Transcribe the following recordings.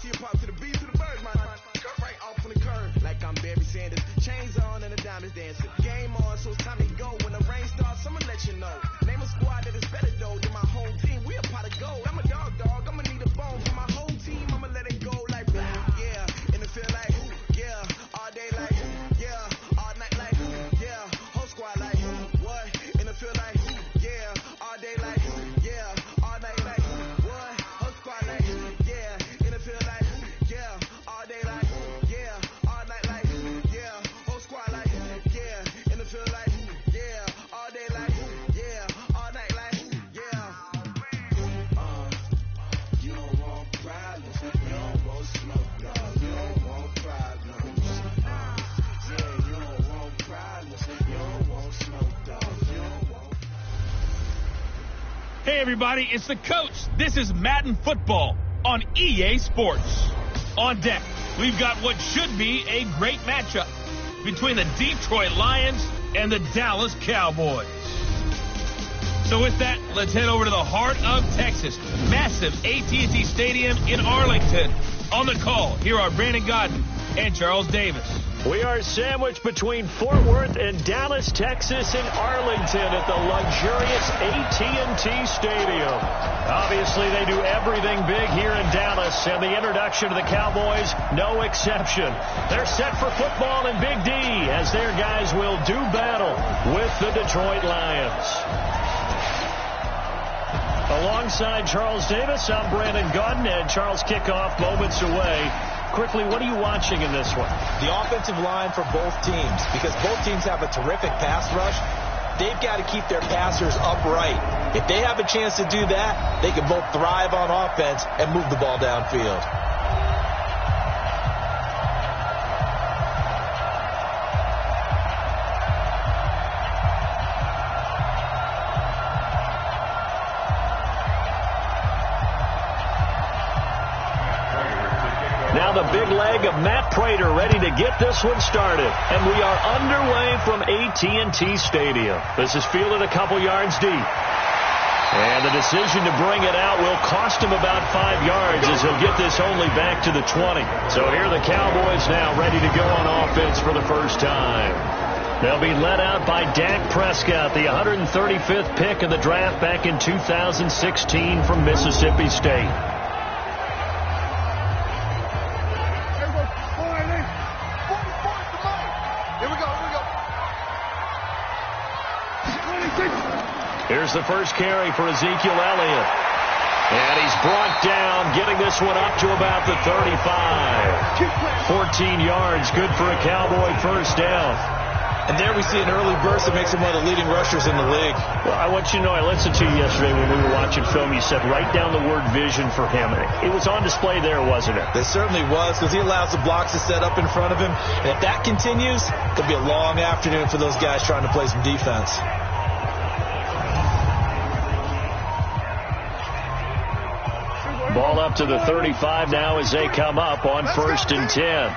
Kid pop to the beat to the birds, man. Cut right off on the curb. Like I'm Barry Sanders. Chains on and the diamonds dancing. Game on, so it's time to go. When the rain starts, I'ma let you know. Name a squad that is better though than my whole team. We a pot of gold. I'm a dog. I'ma need a bone for my whole team. I'ma let it go like yeah. And it feel like yeah. All day like yeah. All night like yeah. Whole squad like what? And it feel like yeah. All day like yeah. All night like what? Whole squad like yeah. And it feel like yeah. All day like yeah. All night like yeah. Whole squad like yeah. And it feel like yeah. All day like yeah. All night like yeah. You don't want problems. You don't want smoke, dog. You don't want problems. Yeah, you don't want problems. You don't want smoke, dog. You don't want. Hey everybody, it's the coach. This is Madden Football on EA Sports. On deck, we've got what should be a great matchup between the Detroit Lions and the Dallas Cowboys. So with that, let's head over to the heart of Texas. Massive AT&T Stadium in Arlington. On the call, here are Brandon Godden and Charles Davis. We are sandwiched between Fort Worth and Dallas, Texas, and Arlington at the luxurious AT&T Stadium. Obviously, they do everything big here in Dallas, and the introduction to the Cowboys, no exception. They're set for football in Big D, as their guys will do battle with the Detroit Lions. Alongside Charles Davis, I'm Brandon Godden, and Charles kickoff moments away. Quickly, what are you watching in this one? The offensive line for both teams, because both teams have a terrific pass rush. They've got to keep their passers upright. If they have a chance to do that, they can both thrive on offense and move the ball downfield. Now the big leg of Matt Prater ready to get this one started. And we are underway from AT&T Stadium. This is fielded a couple yards deep. And the decision to bring it out will cost him about 5 yards as he'll get this only back to the 20. So here are the Cowboys now ready to go on offense for the first time. They'll be led out by Dak Prescott, the 135th pick of the draft back in 2016 from Mississippi State. Here's the first carry for Ezekiel Elliott. And he's brought down, getting this one up to about the 35. 14 yards, good for a Cowboy first down. And there we see an early burst that makes him one of the leading rushers in the league. Well, I want you to know, I listened to you yesterday when we were watching film. You said write down the word vision for him. It was on display there, wasn't it? It certainly was, because he allows the blocks to set up in front of him. And if that continues, it'll be a long afternoon for those guys trying to play some defense. Ball up to the 35 now as they come up on 1st and 10.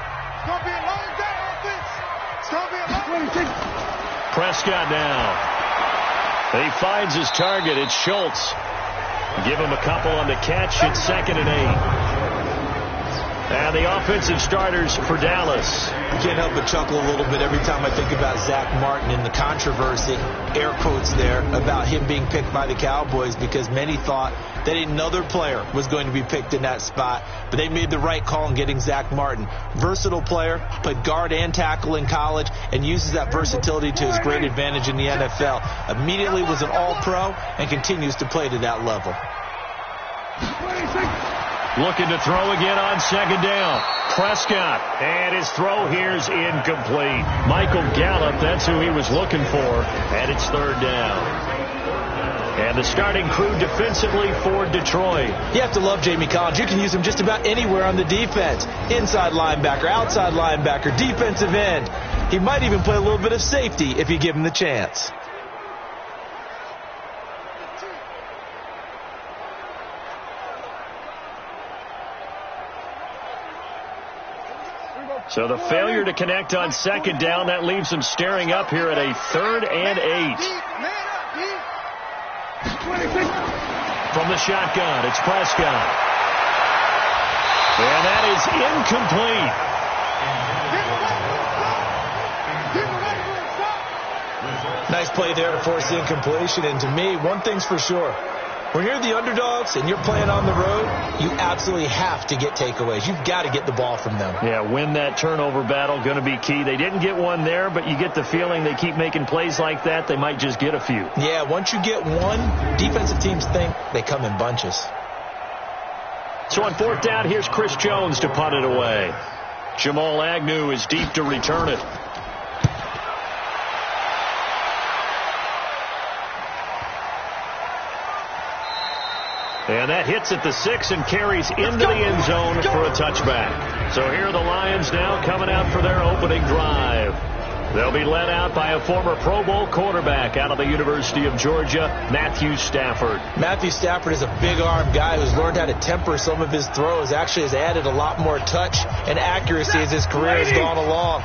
Prescott now. He finds his target. It's Schultz. Give him a couple on the catch. It's 2nd and 8. And the offensive starters for Dallas. You can't help but chuckle a little bit every time I think about Zach Martin and the controversy, air quotes there, about him being picked by the Cowboys, because many thought that another player was going to be picked in that spot. But they made the right call in getting Zach Martin. Versatile player, played guard and tackle in college, and uses that versatility to his great advantage in the NFL. Immediately was an all-pro and continues to play to that level. Looking to throw again on 2nd down. Prescott, and his throw here's incomplete. Michael Gallup, that's who he was looking for, and it's 3rd down. And the starting crew defensively for Detroit. You have to love Jamie Collins. You can use him just about anywhere on the defense. Inside linebacker, outside linebacker, defensive end. He might even play a little bit of safety if you give him the chance. So the failure to connect on 2nd down, that leaves them staring up here at a 3rd and 8. From the shotgun, it's Prescott. And that is incomplete. Nice play there to force the incompletion. And to me, one thing's for sure. When you're the underdogs and you're playing on the road, you absolutely have to get takeaways. You've got to get the ball from them. Yeah, win that turnover battle, going to be key. They didn't get one there, but you get the feeling they keep making plays like that, they might just get a few. Yeah, once you get one, defensive teams think they come in bunches. So on fourth down, here's Chris Jones to punt it away. Jamal Agnew is deep to return it. And that hits at the 6 and carries into the end zone for a touchback. So here are the Lions now coming out for their opening drive. They'll be led out by a former Pro Bowl quarterback out of the University of Georgia, Matthew Stafford. Matthew Stafford is a big-arm guy who's learned how to temper some of his throws. Actually has added a lot more touch and accuracy as his career has gone along.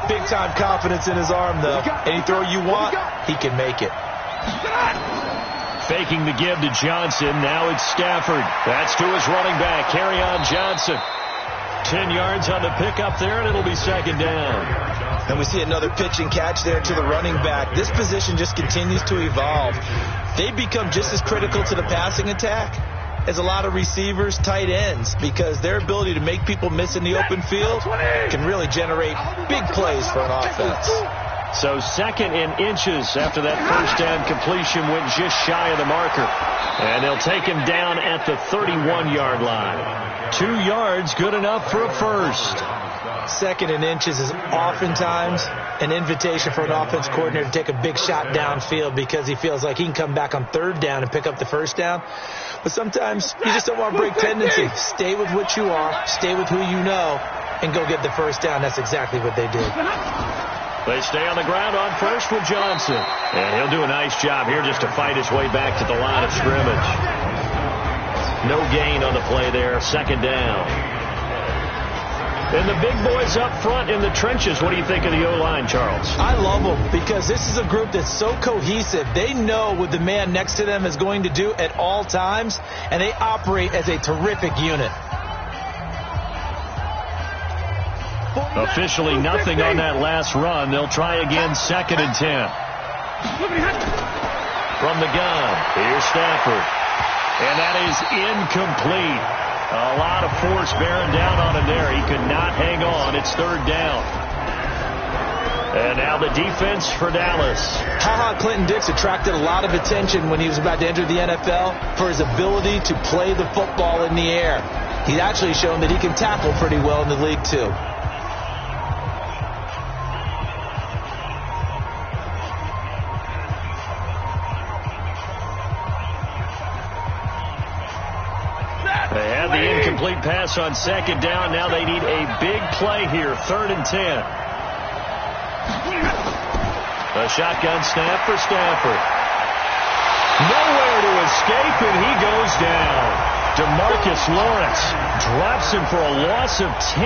Big-time confidence in his arm, though. Any throw you want, he can make it. Faking the give to Johnson. Now it's Stafford. That's to his running back, Kerryon Johnson. 10 yards on the pickup there, and it'll be second down. And we see another pitch and catch there to the running back. This position just continues to evolve. They become just as critical to the passing attack as a lot of receivers, tight ends, because their ability to make people miss in the open field can really generate big plays for an offense. So second in inches after that first down completion went just shy of the marker. And they'll take him down at the 31-yard line. 2 yards, good enough for a first. Second in inches is oftentimes an invitation for an offense coordinator to take a big shot downfield because he feels like he can come back on third down and pick up the first down. But sometimes you just don't want to break tendency. Stay with what you are, stay with who you know, and go get the first down. That's exactly what they did. They stay on the ground on first with Johnson. And he'll do a nice job here just to fight his way back to the line of scrimmage. No gain on the play there. Second down. And the big boys up front in the trenches. What do you think of the O-line, Charles? I love them because this is a group that's so cohesive. They know what the man next to them is going to do at all times, and they operate as a terrific unit. Officially nothing on that last run. They'll try again, second and 10. From the gun, here's Stafford. And that is incomplete. A lot of force bearing down on him there. He could not hang on. It's third down. And now the defense for Dallas. Clinton Dix attracted a lot of attention when he was about to enter the NFL for his ability to play the football in the air. He's actually shown that he can tackle pretty well in the league, too. They had the incomplete pass on second down. Now they need a big play here. Third and 10. A shotgun snap for Stafford. Nowhere to escape, and he goes down. DeMarcus Lawrence drops him for a loss of 10,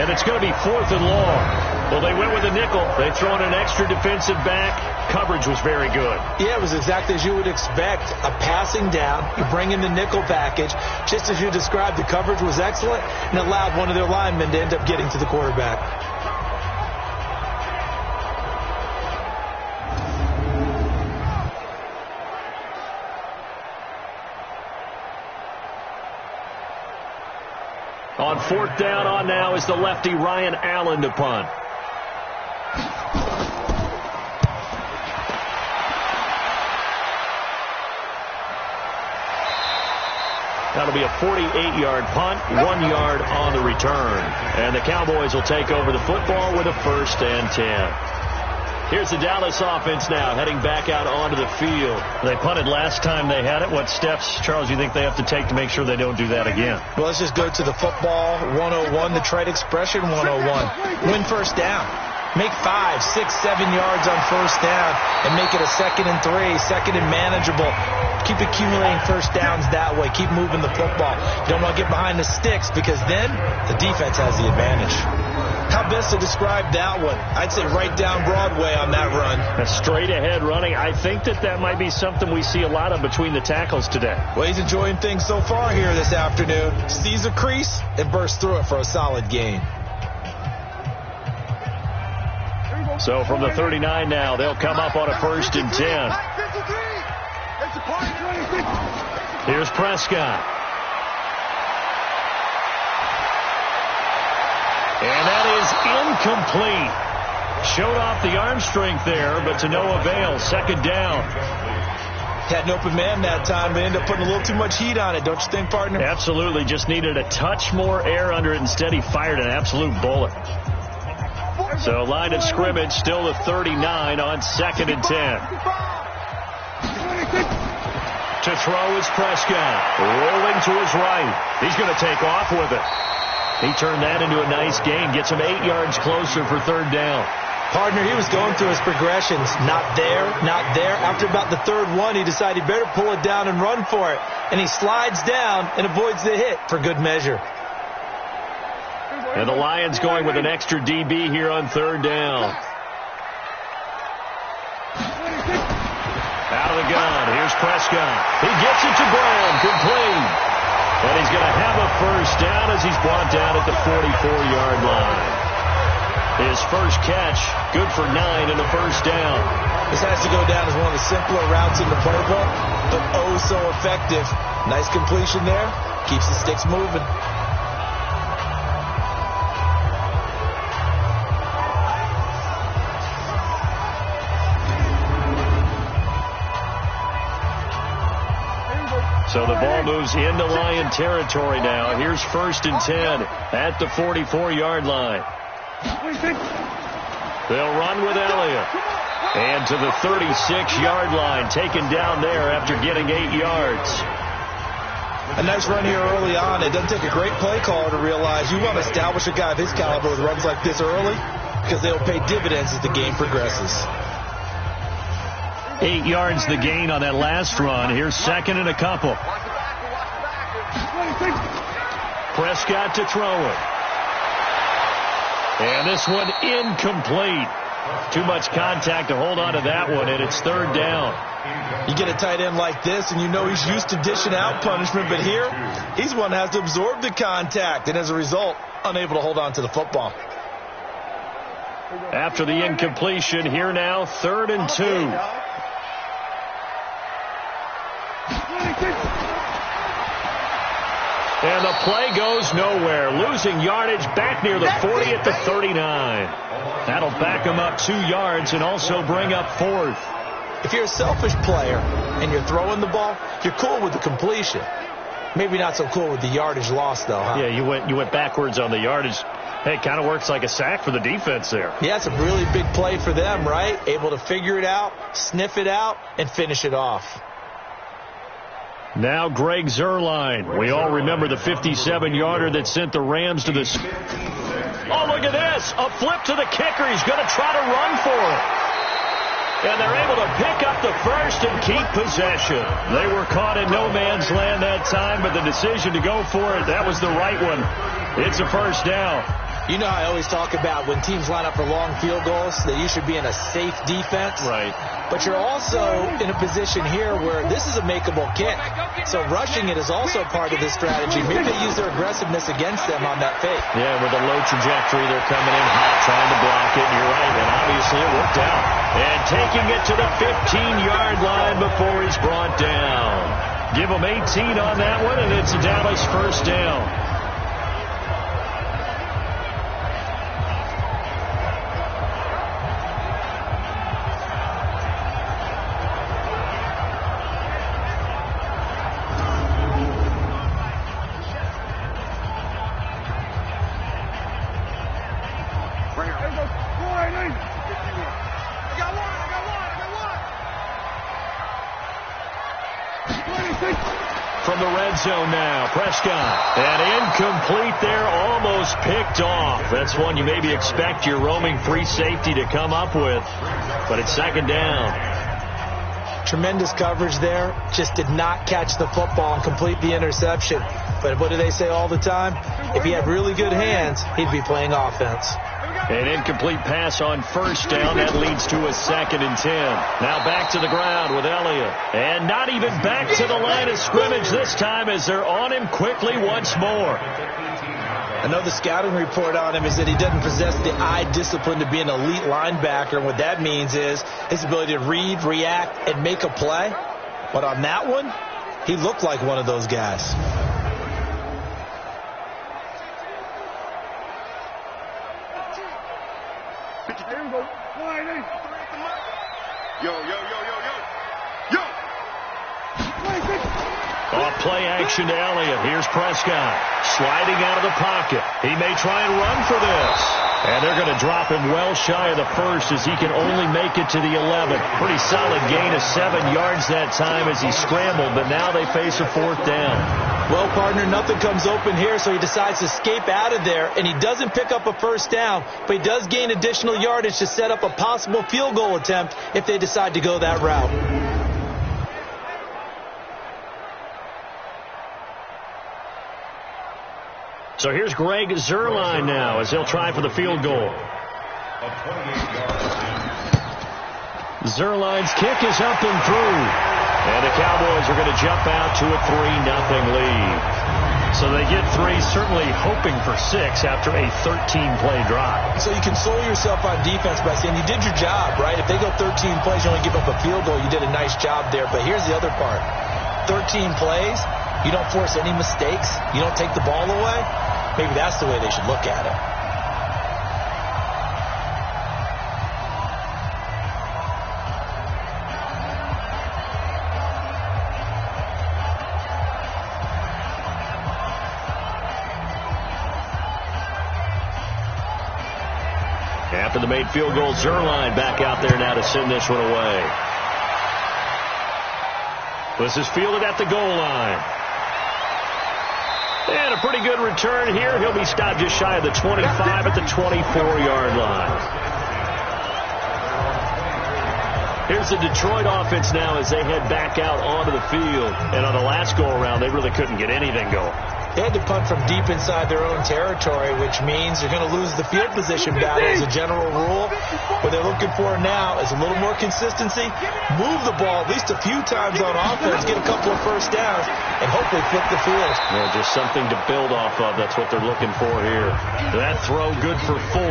and it's going to be fourth and long. Well, they went with a nickel. They throw in an extra defensive back. Coverage was very good. Yeah, it was exactly as you would expect. A passing down. You bring in the nickel package. Just as you described, the coverage was excellent and allowed one of their linemen to end up getting to the quarterback. On fourth down on now is the lefty Ryan Allen to punt. That'll be a 48-yard punt, 1 yard on the return. And the Cowboys will take over the football with a first and 10. Here's the Dallas offense now heading back out onto the field. They punted last time they had it. What steps, Charles, do you think they have to take to make sure they don't do that again? Well, let's just go to the football 101, the trade expression 101. Win first down. Make 5, 6, 7 yards on first down and make it a 2nd and 3, second and manageable. Keep accumulating first downs that way. Keep moving the football. You don't want to get behind the sticks because then the defense has the advantage. How best to describe that one? I'd say right down Broadway on that run. A straight-ahead running. I think that might be something we see a lot of between the tackles today. Well, he's enjoying things so far here this afternoon. Sees a crease and bursts through it for a solid gain. So from the 39 now, they'll come up on a 1st and 10. Here's Prescott. And that is incomplete. Showed off the arm strength there, but to no avail. 2nd down. Had an open man that time, but ended up putting a little too much heat on it, don't you think, partner? Absolutely. Just needed a touch more air under it. Instead, he fired an absolute bullet. So line of scrimmage still at 39 on 2nd and 10. To throw is Prescott. Rolling to his right. He's going to take off with it. He turned that into a nice gain. Gets him 8 yards closer for 3rd down. Partner, he was going through his progressions. Not there, not there. After about the 3rd one, he decided he better pull it down and run for it. And he slides down and avoids the hit for good measure. And the Lions going with an extra DB here on 3rd down. Out of the gun. Here's Prescott. He gets it to Brown. Complete. And he's going to have a 1st down as he's brought down at the 44-yard line. His first catch, good for 9 and a 1st down. This has to go down as one of the simpler routes in the playbook, but oh so effective. Nice completion there. Keeps the sticks moving. So the ball moves into Lion territory now. Here's 1st and 10 at the 44-yard line. They'll run with Elliott. And to the 36-yard line, taken down there after getting 8 yards. A nice run here early on. It doesn't take a great play caller to realize you want to establish a guy of his caliber with runs like this early because they'll pay dividends as the game progresses. 8 yards the gain on that last run. Here's 2nd and a couple. Prescott to throw it. And this one incomplete. Too much contact to hold on to that one, and it's 3rd down. You get a tight end like this, and you know he's used to dishing out punishment, but here, he's one that has to absorb the contact, and as a result, unable to hold on to the football. After the incompletion, here now, 3rd and 2. And the play goes nowhere. Losing yardage back near the 40 at the 39. That'll back him up 2 yards and also bring up 4th. If you're a selfish player and you're throwing the ball, you're cool with the completion. Maybe not so cool with the yardage loss, though, huh? Yeah, you went backwards on the yardage. Hey, it kind of works like a sack for the defense there. Yeah, it's a really big play for them, right? Able to figure it out, sniff it out, and finish it off. Now Greg Zuerlein. We all remember the 57-yarder that sent the Rams to the... Oh, look at this. A flip to the kicker. He's going to try to run for it. And they're able to pick up the 1st and keep possession. They were caught in no man's land that time, but the decision to go for it, that was the right one. It's a 1st down. You know how I always talk about when teams line up for long field goals, that you should be in a safe defense. Right. But you're also in a position here where this is a makeable kick. So rushing it is also part of this strategy. Maybe they use their aggressiveness against them on that fake. Yeah, with a low trajectory, they're coming in hot, trying to block it. And you're right, and obviously it worked out. And taking it to the 15-yard line before he's brought down. Give him 18 on that one, and it's a Dallas 1st down. From the red zone now, Prescott. And incomplete there, almost picked off. That's one you maybe expect your roaming free safety to come up with. But it's 2nd down. Tremendous coverage there. Just did not catch the football and complete the interception. But what do they say all the time? If he had really good hands, he'd be playing offense. An incomplete pass on first down. That leads to a 2nd and 10. Now back to the ground with Elliott. And not even back to the line of scrimmage this time as they're on him quickly once more. I know the scouting report on him is that he doesn't possess the eye discipline to be an elite linebacker. And what that means is his ability to read, react, and make a play. But on that one, he looked like one of those guys. Off play action to Elliott. Here's Prescott sliding out of the pocket. He may try and run for this. And they're going to drop him well shy of the first as he can only make it to the 11. Pretty solid gain of 7 yards that time as he scrambled, but now they face a 4th down. Well, partner, nothing comes open here, so he decides to escape out of there, and he doesn't pick up a first down, but he does gain additional yardage to set up a possible field goal attempt if they decide to go that route. So here's Greg Zuerlein now as he'll try for the field goal. Zuerlein's kick is up and through. And the Cowboys are going to jump out to a 3-0 lead. So they get 3, certainly hoping for 6 after a 13-play drive. So you console yourself on defense by saying you did your job, right? If they go 13 plays, you only give up a field goal, you did a nice job there. But here's the other part. 13 plays, you don't force any mistakes, you don't take the ball away. Maybe that's the way they should look at it. After the made field goal, Zuerlein back out there now to send this one away. This is fielded at the goal line. And a pretty good return here. He'll be stopped just shy of the 25 at the 24-yard line. Here's the Detroit offense now as they head back out onto the field. And on the last go-around, they really couldn't get anything going. They had to punt from deep inside their own territory, which means they're going to lose the field position battle as a general rule. What they're looking for now is a little more consistency, move the ball at least a few times on offense, get a couple of first downs, and hopefully flip the field. Yeah, just something to build off of. That's what they're looking for here. That throw good for 4.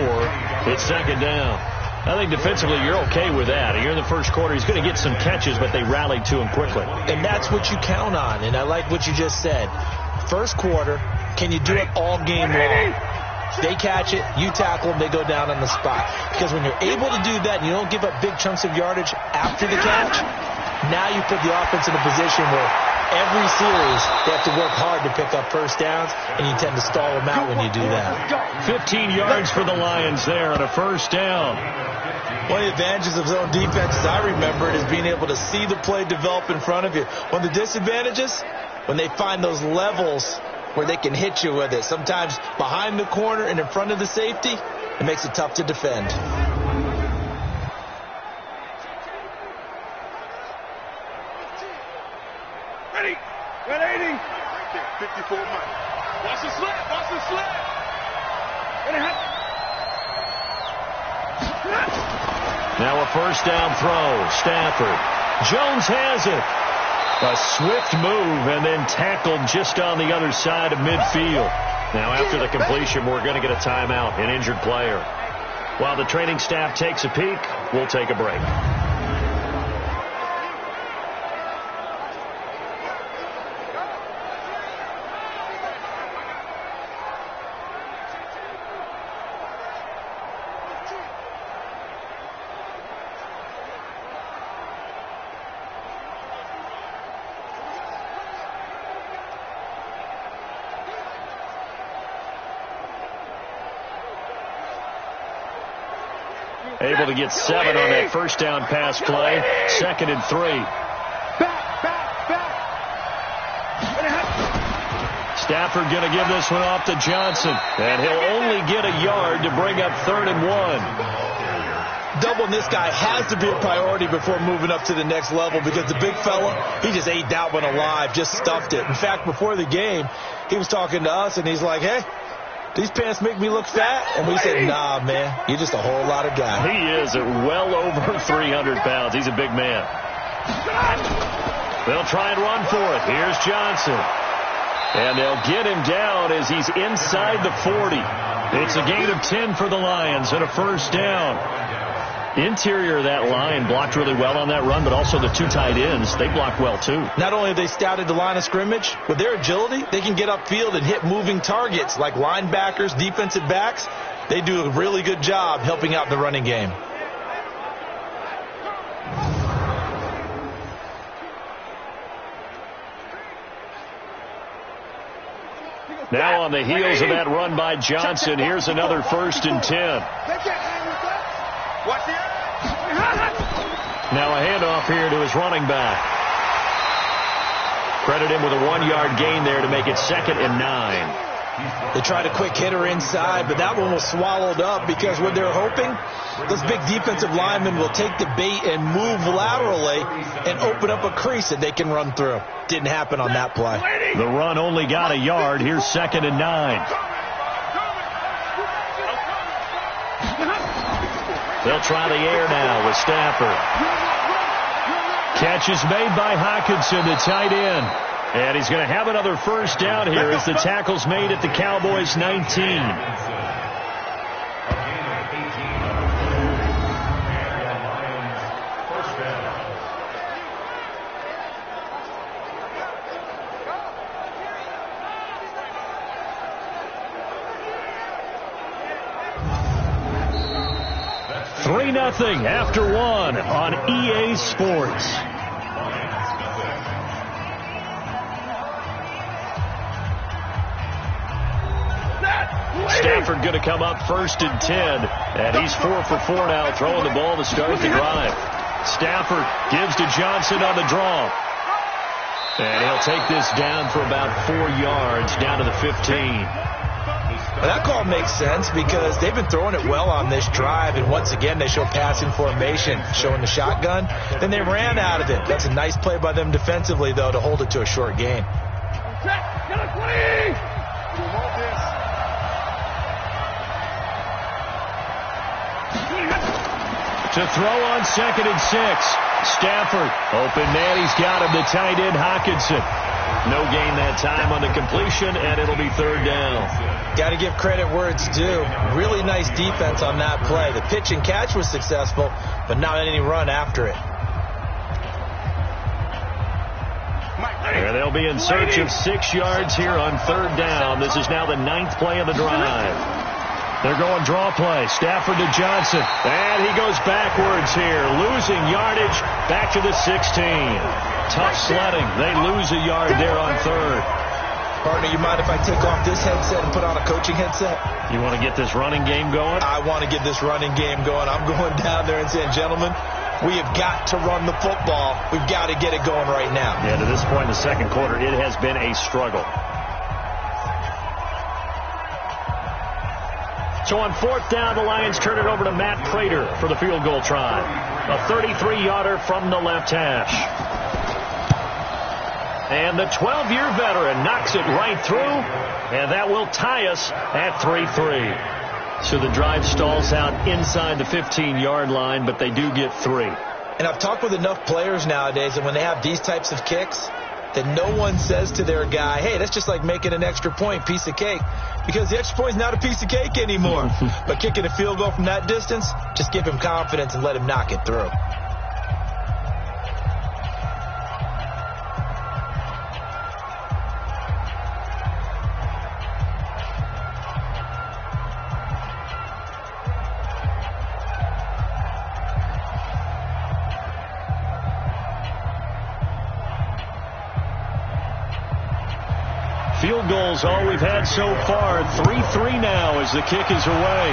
It's 2nd down. I think defensively you're okay with that. Here in the first quarter, he's going to get some catches, but they rallied to him quickly. And that's what you count on, and I like what you just said. First quarter, can you do it all game long? They catch it, you tackle them, they go down on the spot. Because when you're able to do that and you don't give up big chunks of yardage after the catch, now you put the offense in a position where every series they have to work hard to pick up first downs, and you tend to stall them out when you do that. 15 yards for the Lions there on a first down. One of the advantages of zone defense, as I remember it, is being able to see the play develop in front of you. One of the disadvantages, when they find those levels where they can hit you with it, sometimes behind the corner and in front of the safety, it makes it tough to defend. Ready? 180. 54 miles. Watch the slip. Watch the slip. Now a first down throw. Stafford. Jones has it. A swift move and then tackled just on the other side of midfield. Now after the completion, we're going to get a timeout, an injured player. While the training staff takes a peek, we'll take a break. Able to get 7 on that first down pass play. 2nd and 3. Stafford going to give this one off to Johnson. And he'll only get a yard to bring up 3rd and 1. doubling this guy has to be a priority before moving up to the next level, because the big fella, he just ate that one alive, just stuffed it. In fact, before the game, he was talking to us, and he's like, hey, these pants make me look fat? And we said, nah, man, you're just a whole lot of guy. He is at well over 300 pounds. He's a big man. They'll try and run for it. Here's Johnson. And they'll get him down as he's inside the 40. It's a gain of 10 for the Lions and a first down. Interior of that line blocked really well on that run, but also the two tight ends, they blocked well too. Not only have they scouted the line of scrimmage, with their agility, they can get upfield and hit moving targets like linebackers, defensive backs. They do a really good job helping out the running game. Now on the heels of that run by Johnson, here's another first and 10. Now a handoff here to his running back. Credit him with a 1-yard gain there to make it 2nd and 9. They tried a quick hitter inside, but that one was swallowed up because what they're hoping, those big defensive linemen will take the bait and move laterally and open up a crease that they can run through. Didn't happen on that play. The run only got a yard. Here's 2nd and 9. They'll try the air now with Stafford. Catch is made by Hockenson, the tight end. And he's going to have another first down here as the tackle's made at the Cowboys' 19. Nothing after 1 on EA Sports. Stafford going to come up 1st and 10, and he's 4 for 4 now, throwing the ball to start the drive. Stafford gives to Johnson on the draw, and he'll take this down for about 4 yards, down to the 15. Well, that call makes sense because they've been throwing it well on this drive, and once again they show passing formation, showing the shotgun. Then they ran out of it. That's a nice play by them defensively, though, to hold it to a short gain. To throw on 2nd and 6. Stafford, open man, he's got him, the tight end Hockenson. No gain that time on the completion, and it'll be 3rd down. Got to give credit where it's due. Really nice defense on that play. The pitch and catch was successful, but not any run after it. And they'll be in search of 6 yards here on 3rd down. This is now the 9th play of the drive. They're going draw play. Stafford to Johnson. And he goes backwards here, losing yardage back to the 16. Tough sledding. They lose a yard there on 3rd. Partner, you mind if I take off this headset and put on a coaching headset? You want to get this running game going? I want to get this running game going. I'm going down there and saying, gentlemen, we have got to run the football. We've got to get it going right now. Yeah, to this point in the 2nd quarter, it has been a struggle. So on 4th down, the Lions turn it over to Matt Prater for the field goal try. A 33-yarder from the left hash. And the 12-year veteran knocks it right through, and that will tie us at 3-3. So the drive stalls out inside the 15-yard line, but they do get 3. And I've talked with enough players nowadays, and when they have these types of kicks, that no one says to their guy, hey, that's just like making an extra point, piece of cake. Because the extra point is not a piece of cake anymore. But kicking a field goal from that distance, just give him confidence and let him knock it through. Field goals all we've had so far. 3-3 now as the kick is away.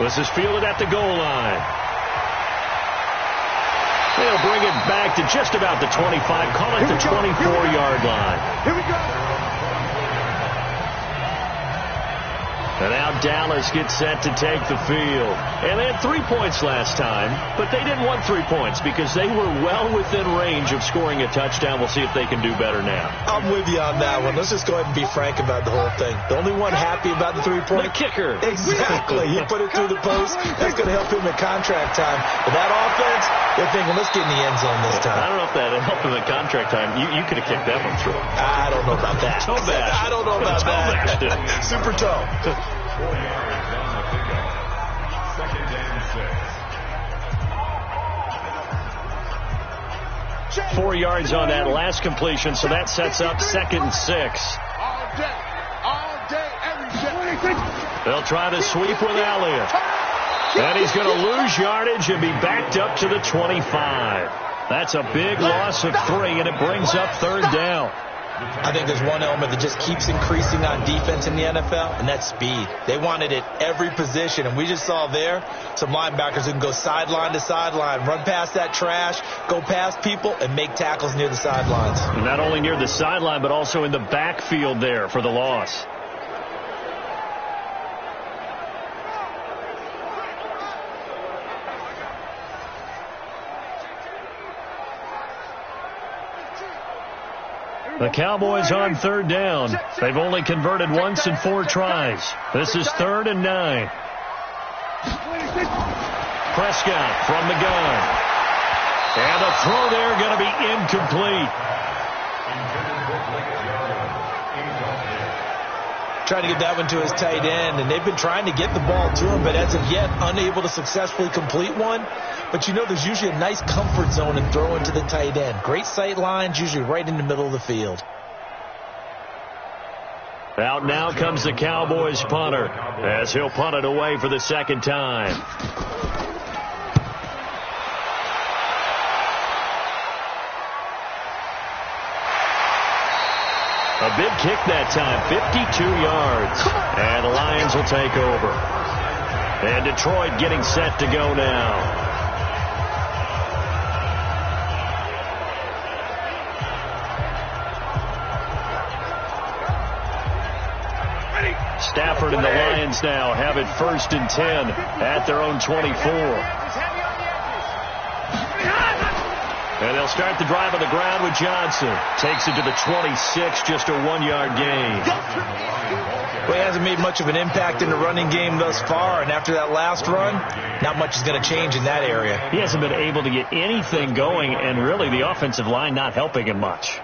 This is fielded at the goal line. They'll bring it back to just about the 25. Call it the 24-yard line. Here we go. And now Dallas gets set to take the field. And they had 3 points last time, but they didn't want 3 points because they were well within range of scoring a touchdown. We'll see if they can do better now. I'm with you on that one. Let's just go ahead and be frank about the whole thing. The only one happy about the 3-point? The kicker. Exactly. He put it through the post. That's going to help him in contract time. But that offense, they're thinking, let's get in the end zone this time. I don't know if that helped him in contract time. You could have kicked that one through. I don't know about that. Toe bash. I don't know about that. Super toe. 4 yards on the pickup. 2nd and 6. 4 yards on that last completion, so that sets up 2nd and 6. All day, every day. They'll try to sweep with Elliott. And he's going to lose yardage and be backed up to the 25. That's a big loss of 3, and it brings up 3rd down. I think there's one element that just keeps increasing on defense in the NFL, and that's speed. They want it at every position, and we just saw there some linebackers who can go sideline to sideline, run past that trash, go past people, and make tackles near the sidelines. Not only near the sideline, but also in the backfield there for the loss. The Cowboys on 3rd down. They've only converted once in 4 tries. This is 3rd and 9. Prescott from the gun. And the throw there going to be incomplete. Trying to get that one to his tight end, and they've been trying to get the ball to him, but as of yet, unable to successfully complete one. But you know, there's usually a nice comfort zone in throwing to the tight end. Great sight lines, usually right in the middle of the field. Out now comes the Cowboys punter, as he'll punt it away for the 2nd time. A big kick that time, 52 yards. And the Lions will take over. And Detroit getting set to go now. Stafford and the Lions now have it 1st and 10 at their own 24. And they'll start the drive on the ground with Johnson. Takes it to the 26, just a 1-yard gain. Well, he hasn't made much of an impact in the running game thus far, and after that last run, not much is going to change in that area. He hasn't been able to get anything going, and really the offensive line not helping him much.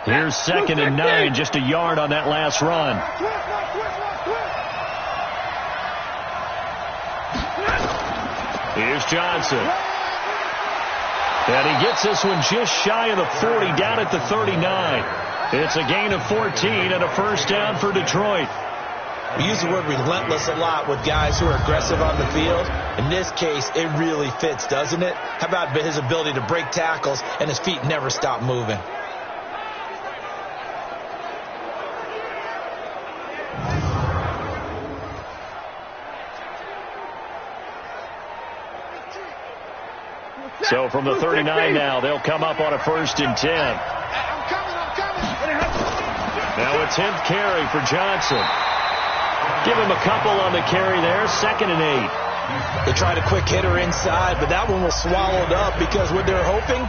Here's 2nd and 9, just a yard on that last run. Here's Johnson. And he gets this one just shy of the 40, down at the 39. It's a gain of 14 and a 1st down for Detroit. We use the word relentless a lot with guys who are aggressive on the field. In this case, it really fits, doesn't it? How about his ability to break tackles and his feet never stop moving? So from the 39 now, they'll come up on a 1st and 10. Now a 10th carry for Johnson. Give him a couple on the carry there. 2nd and 8. They tried a quick hitter inside, but that one was swallowed up because what they're hoping,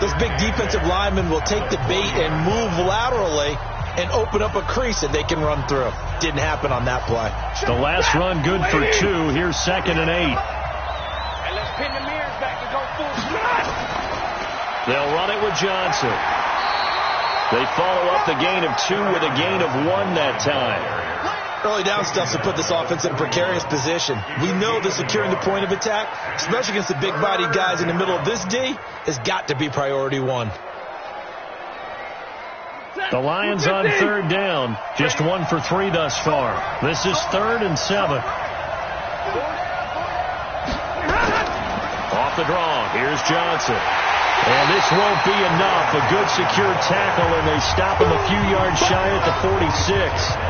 those big defensive linemen will take the bait and move laterally and open up a crease that they can run through. Didn't happen on that play. The last run good for 2. Here's 2nd and 8. They'll run it with Johnson. They follow up the gain of 2 with a gain of 1 that time. Early down stuff to put this offense in a precarious position. We know that securing the point of attack, especially against the big-bodied guys in the middle of this D, has got to be priority 1. The Lions on 3rd down. Just 1 for 3 thus far. This is 3rd and 7. Off the draw. Here's Johnson. And this won't be enough. A good secure tackle, and they stop him a few yards shy at the 46.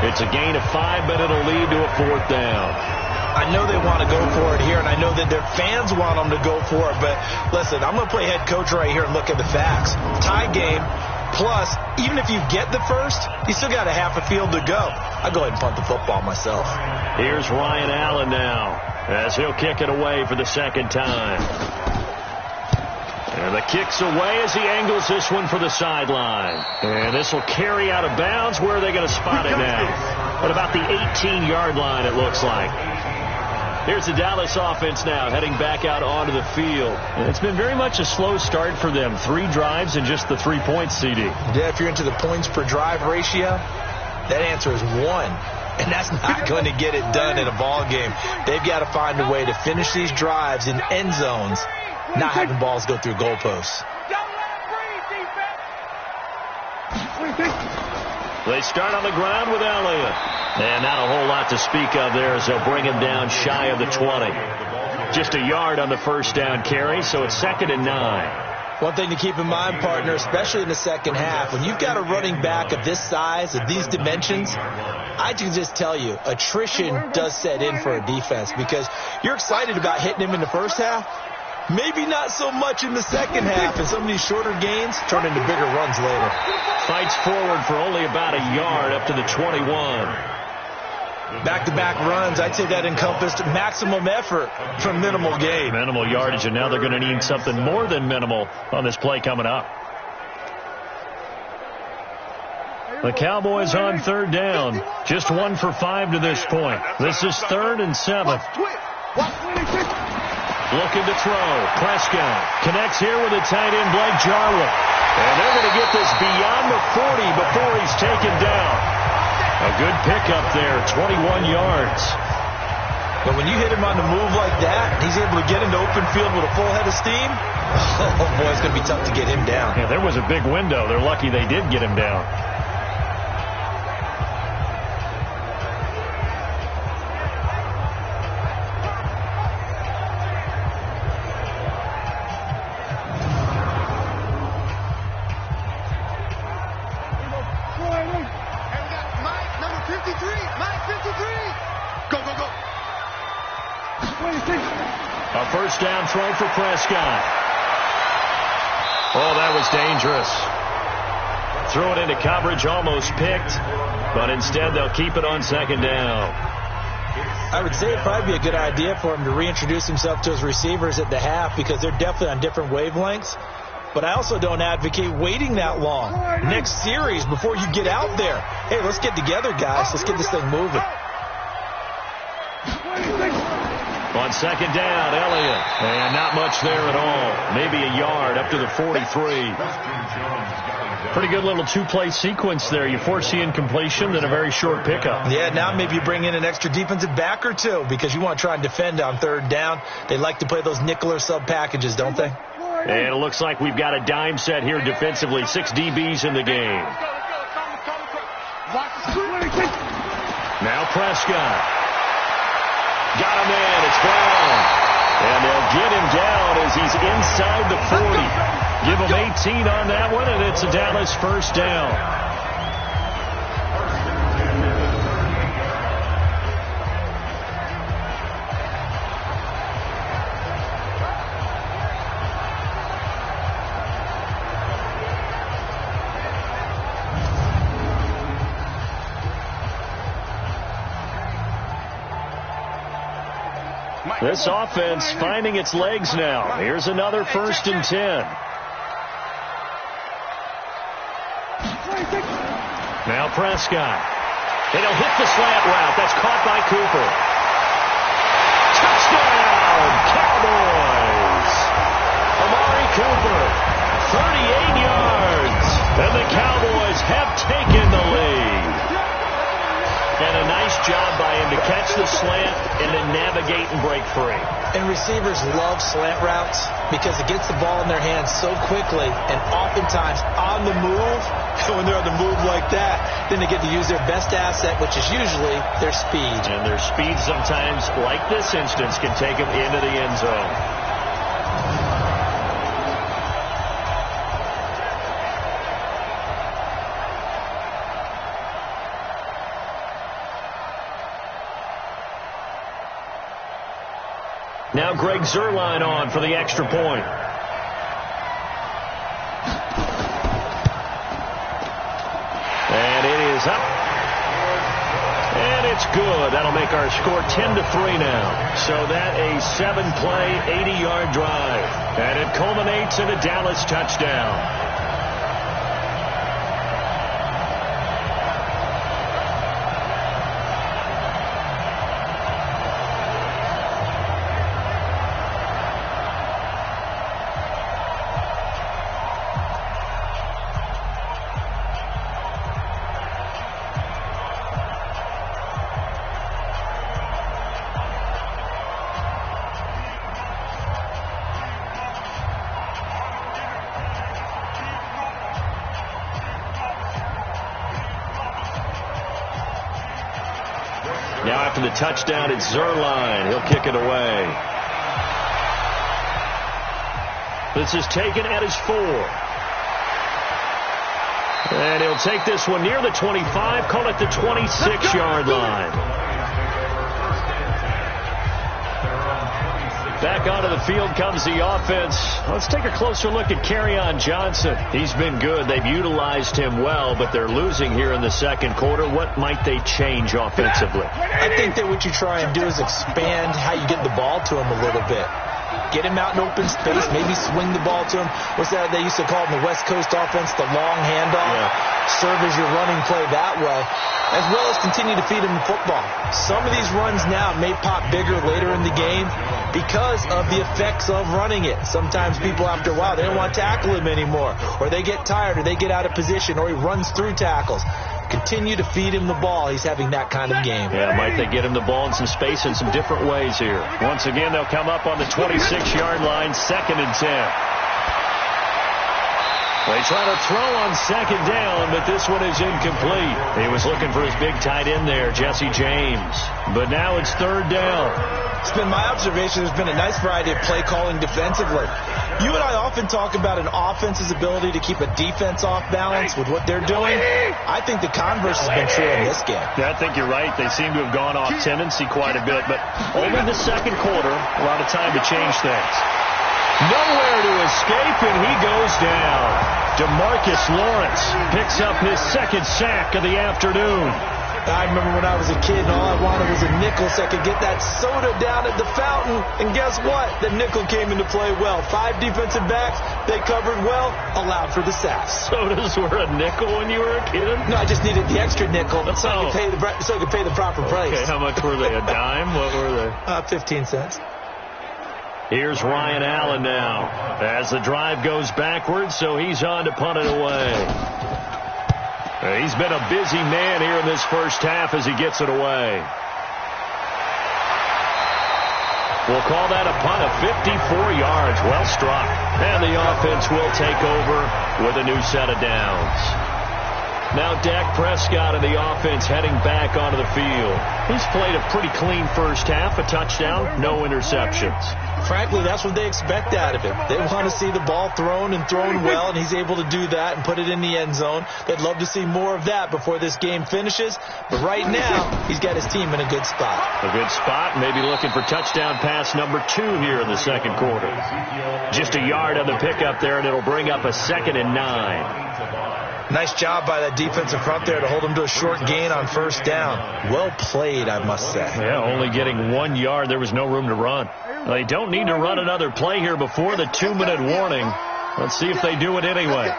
It's a gain of 5, but it'll lead to a 4th down. I know they want to go for it here, and I know that their fans want them to go for it. But listen, I'm going to play head coach right here and look at the facts. Tie game. Plus, even if you get the first, you still got a half a field to go. I'll go ahead and punt the football myself. Here's Ryan Allen now as he'll kick it away for the second time. And the kick's away as he angles this one for the sideline. And this will carry out of bounds. Where are they going to spot it now? At about the 18-yard line, it looks like. Here's the Dallas offense now heading back out onto the field. And it's been very much a slow start for them. 3 drives and just the 3 points, CD. Yeah, if you're into the points per drive ratio, that answer is 1. And that's not going to get it done in a ball game. They've got to find a way to finish these drives in end zones, not having balls go through goalposts. They start on the ground with Elliott. And not a whole lot to speak of there as they'll bring him down shy of the 20. Just a yard on the first down carry, so it's 2nd and 9. One thing to keep in mind, partner, especially in the second half, when you've got a running back of this size, of these dimensions, I can just tell you, attrition does set in for a defense because you're excited about hitting him in the first half. Maybe not so much in the second half, and some of these shorter gains turn into bigger runs later. Fights forward for only about a yard up to the 21. Back-to-back runs, I'd say that encompassed maximum effort for minimal gain. Minimal yardage, and now they're going to need something more than minimal on this play coming up. The Cowboys on 3rd down. Just 1 for 5 to this point. This is 3rd and 7. Looking to throw. Prescott connects here with a tight end, Blake Jarwin. And they're going to get this beyond the 40 before he's taken down. A good pickup there, 21 yards. But when you hit him on the move like that, he's able to get into open field with a full head of steam, oh boy, it's going to be tough to get him down. Yeah, there was a big window. They're lucky they did get him down. A first down throw for Prescott. Oh, that was dangerous. Threw it into coverage, almost picked, but instead they'll keep it on 2nd down. I would say it'd probably be a good idea for him to reintroduce himself to his receivers at the half because they're definitely on different wavelengths. But I also don't advocate waiting that long. Next series before you get out there. Hey, let's get together, guys. Let's get this thing moving. On 2nd down, Elliott. And not much there at all. Maybe a yard up to the 43. Pretty good little 2-play sequence there. You force the incompletion, then a very short pickup. Yeah, now maybe you bring in an extra defensive back or 2 because you want to try and defend on 3rd down. They like to play those nickel or sub packages, don't they? And it looks like we've got a dime set here defensively. 6 DBs in the game. Now Prescott. Got him in. It's Brown. And they'll get him down as he's inside the 40. Give him 18 on that one, and it's a Dallas first down. This offense finding its legs now. Here's another 1st and 10. Now Prescott. And he'll hit the slant route. That's caught by Cooper. Touchdown, Cowboys. Amari Cooper, 38 yards. And the Cowboys have taken the lead. And a nice job by him to catch the slant and then navigate and break free. And receivers love slant routes because it gets the ball in their hands so quickly and oftentimes on the move. And when they're on the move like that, then they get to use their best asset, which is usually their speed. And their speed sometimes, like this instance, can take them into the end zone. Now Greg Zuerlein on for the extra point. is up. And it's good. That'll make our score 10-3 now. So that a 7-play, 80-yard drive. And it culminates in a Dallas touchdown. Now after the touchdown, it's Zerline. He'll kick it away. This is taken at his 4. And he'll take this one near the 25, call it the 26-yard line. Back onto the field comes the offense. Let's take a closer look at Kerryon Johnson. He's been good. They've utilized him well, but they're losing here in the second quarter. What might they change offensively? I think that what you try and do is expand how you get the ball to him a little bit. Get him out in open space, maybe swing the ball to him. What's that they used to call it in the West Coast offense, the long handoff? Yeah. Serve as your running play that way, as well as continue to feed him the football. Some of these runs now may pop bigger later in the game because of the effects of running it. Sometimes people, after a while, they don't want to tackle him anymore, or they get tired, or they get out of position, or he runs through tackles. Continue to feed him the ball. He's having that kind of game. Yeah, might they get him the ball in some space in some different ways here. Once again, they'll come up on the 26-yard line, 2nd and 10. They try to throw on 2nd down, but this one is incomplete. He was looking for his big tight end there, Jesse James. But now it's 3rd down. It's been my observation there's been a nice variety of play calling defensively. You and I often talk about an offense's ability to keep a defense off balance with what they're doing. I think the converse has been true in this game. Yeah, I think you're right. They seem to have gone off tendency quite a bit, but only the second quarter, a lot of time to change things. Nowhere to escape, and he goes down. DeMarcus Lawrence picks up his 2nd sack of the afternoon. I remember when I was a kid and all I wanted was a nickel so I could get that soda down at the fountain. And guess what? The nickel came into play well. 5 defensive backs, they covered well, allowed for the sacks. Sodas were a nickel when you were a kid? No, I just needed the extra nickel so I could pay the proper price. Okay, how much were they? A dime? What were they? 15 cents. Here's Ryan Allen now as the drive goes backwards, so he's on to punt it away. He's been a busy man here in this first half as he gets it away. We'll call that a punt of 54 yards. Well struck. And the offense will take over with a new set of downs. Now Dak Prescott and the offense heading back onto the field. He's played a pretty clean first half, a touchdown, no interceptions. Frankly, that's what they expect out of him. They want to see the ball thrown and thrown well, and he's able to do that and put it in the end zone. They'd love to see more of that before this game finishes. But right now, he's got his team in a good spot. A good spot, maybe looking for touchdown pass number 2 here in the second quarter. Just a yard on the pickup there, and it'll bring up a 2nd and 9. Nice job by that defensive front there to hold him to a short gain on 1st down. Well played, I must say. Yeah, only getting 1 yard. There was no room to run. They don't need to run another play here before the 2-minute warning. Let's see if they do it anyway.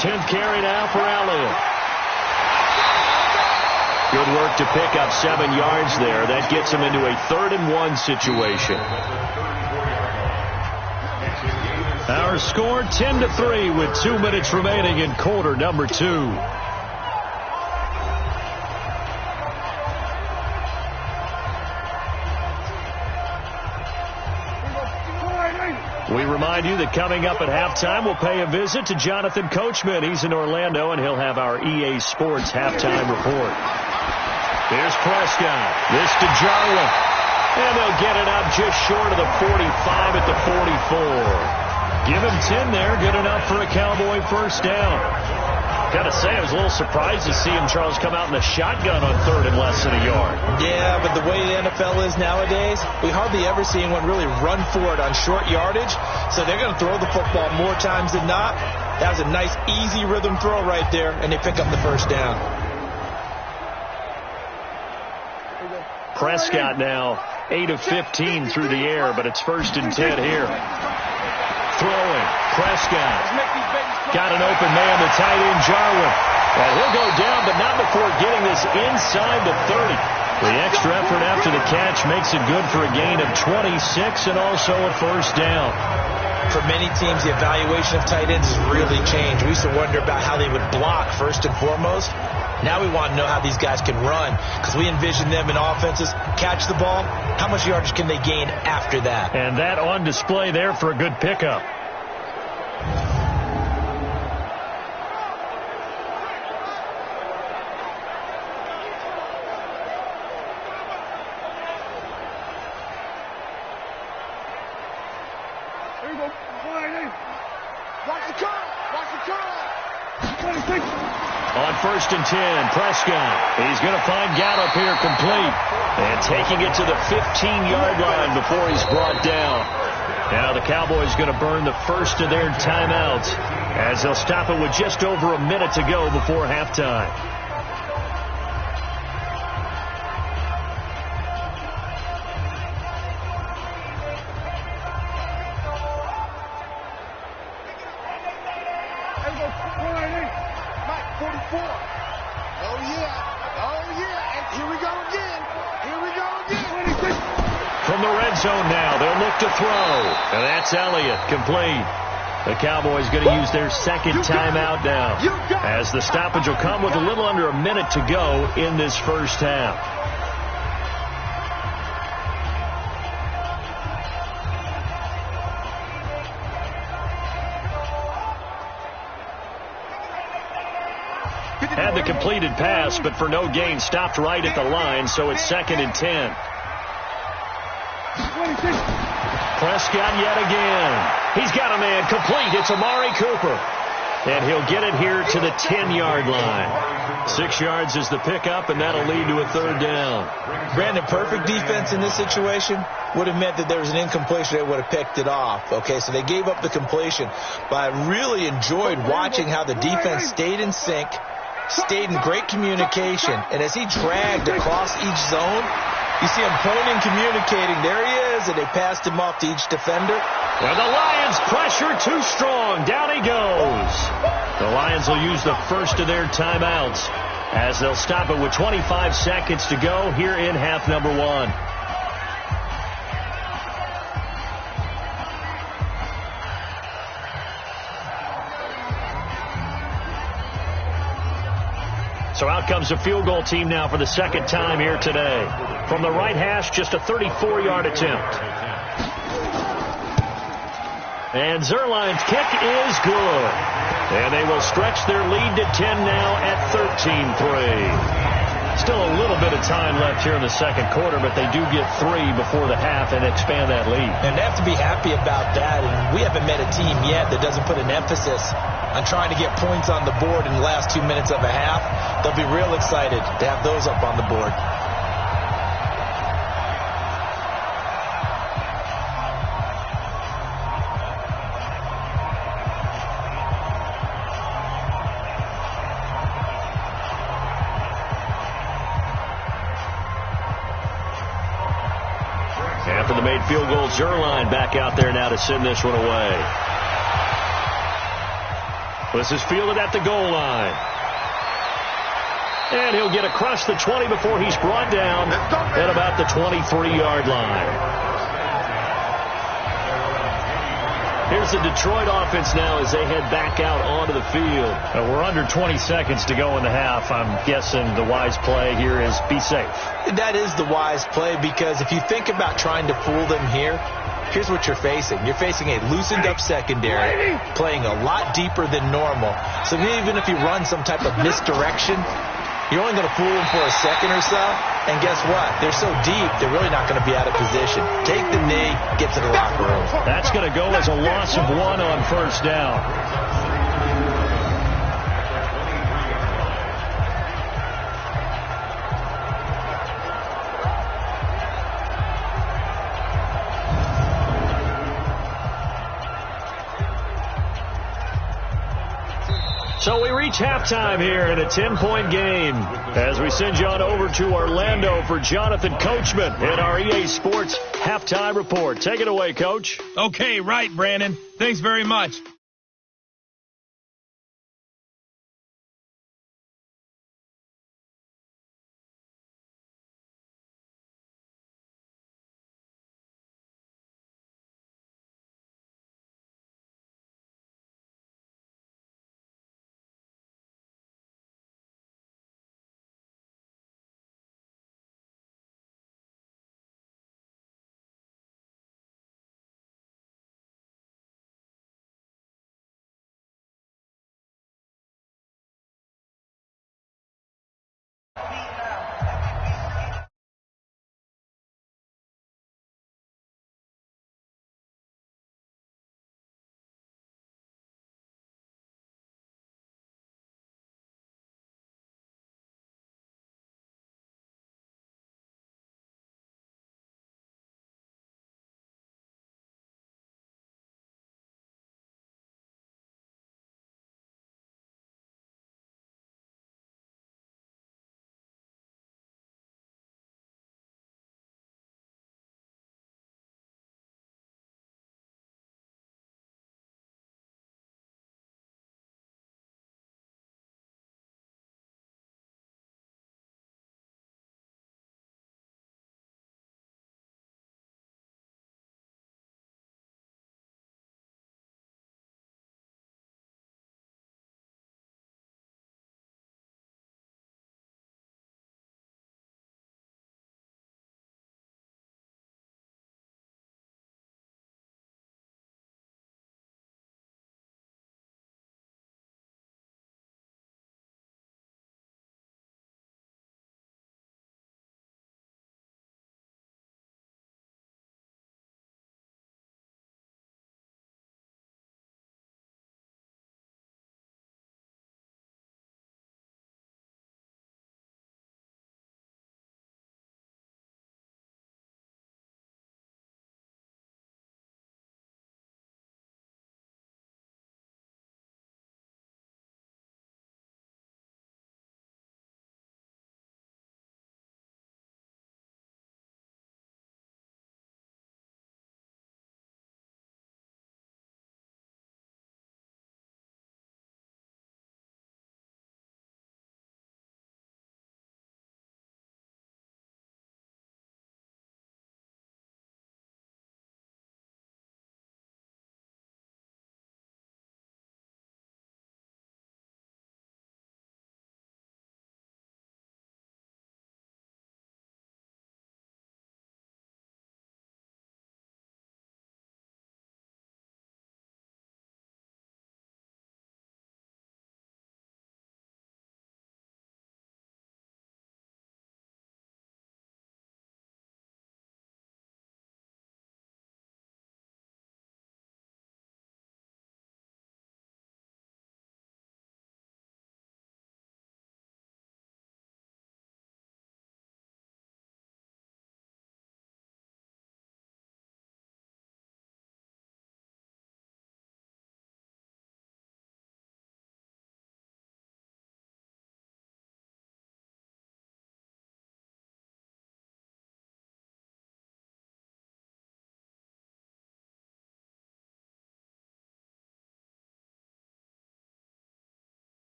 10th carry now for Elliott. Good work to pick up 7 yards there. That gets him into a 3rd and 1 situation. Our score 10-3 with 2 minutes remaining in quarter number 2. We remind you that coming up at halftime, we'll pay a visit to Jonathan Coachman. He's in Orlando, and he'll have our EA Sports halftime report. Here's Prescott. This to Jarwin. And they'll get it up just short of the 45 at the 44. Give him 10 there. Good enough for a Cowboy 1st down. Got to say, I was a little surprised to see him, Charles, come out in the shotgun on third and less than a yard. Yeah, but the way the NFL is nowadays, we hardly ever see anyone really run for it on short yardage. So they're going to throw the football more times than not. That was a nice, easy rhythm throw right there, and they pick up the first down. Prescott now 8 of 15 through the air, but it's 1st and 10 here. Throwing. Prescott. Got an open man, the tight end, Jarwin. And he'll go down, but not before getting this inside the 30. The extra effort after the catch makes it good for a gain of 26 and also a first down. For many teams, the evaluation of tight ends has really changed. We used to wonder about how they would block first and foremost. Now we want to know how these guys can run, because we envision them in offenses catch the ball. How much yardage can they gain after that? And that on display there for a good pickup. On 1st and 10, Prescott. He's going to find Gallup here complete. And taking it to the 15-yard line before he's brought down. Now the Cowboys going to burn the first of their timeouts as they'll stop it with just over a minute to go before halftime. Zone now. They'll look to throw. And that's Elliott. Complete. The Cowboys going to use their second timeout now, as the stoppage will come with a little under a minute to go in this first half. Had the completed pass, but for no gain, stopped right at the line, so it's 2nd and 10. Prescott yet again. He's got a man complete. It's Amari Cooper. And he'll get it here to the 10-yard line. 6 yards is the pickup, and that'll lead to a third down. Brandon, perfect defense in this situation would have meant that there was an incompletion. They would have picked it off. Okay, so they gave up the completion. But I really enjoyed watching how the defense stayed in sync, stayed in great communication. And as he dragged across each zone, you see him pointing, communicating. There he is, and they passed him off to each defender. Well, the Lions pressure too strong. Down he goes. The Lions will use the first of their timeouts as they'll stop it with 25 seconds to go here in half number 1. So out comes the field goal team now for the second time here today. From the right hash, just a 34-yard attempt. And Zerline's kick is good. And they will stretch their lead to 10 now at 13-3. Still a little bit of time left here in the second quarter, but they do get 3 before the half and expand that lead. And they have to be happy about that. And we haven't met a team yet that doesn't put an emphasis on trying to get points on the board in the last 2 minutes of a half. They'll be real excited to have those up on the board. After the made field goal, Zerline back out there now to send this one away. This is fielded at the goal line. And he'll get across the 20 before he's brought down at about the 23-yard line. Here's the Detroit offense now as they head back out onto the field. We're under 20 seconds to go in the half. I'm guessing the wise play here is be safe. That is the wise play, because if you think about trying to fool them here, here's what you're facing. You're facing a loosened up secondary, playing a lot deeper than normal. So even if you run some type of misdirection, you're only going to fool them for a second or so. And guess what? They're so deep, they're really not going to be out of position. Take the knee, get to the locker room. That's going to go as a loss of 1 on first down. So we reach halftime here in a 10-point game as we send you on over to Orlando for Jonathan Coachman in our EA Sports Halftime Report. Take it away, Coach. Okay, right, Brandon. Thanks very much.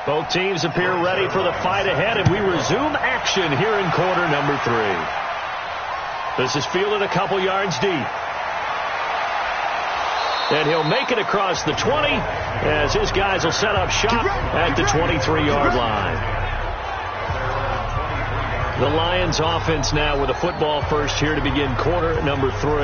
Both teams appear ready for the fight ahead, and we resume action here in quarter number 3. This is fielded a couple yards deep. And he'll make it across the 20 as his guys will set up shop at the 23-yard line. The Lions offense now with a football first here to begin quarter number 3.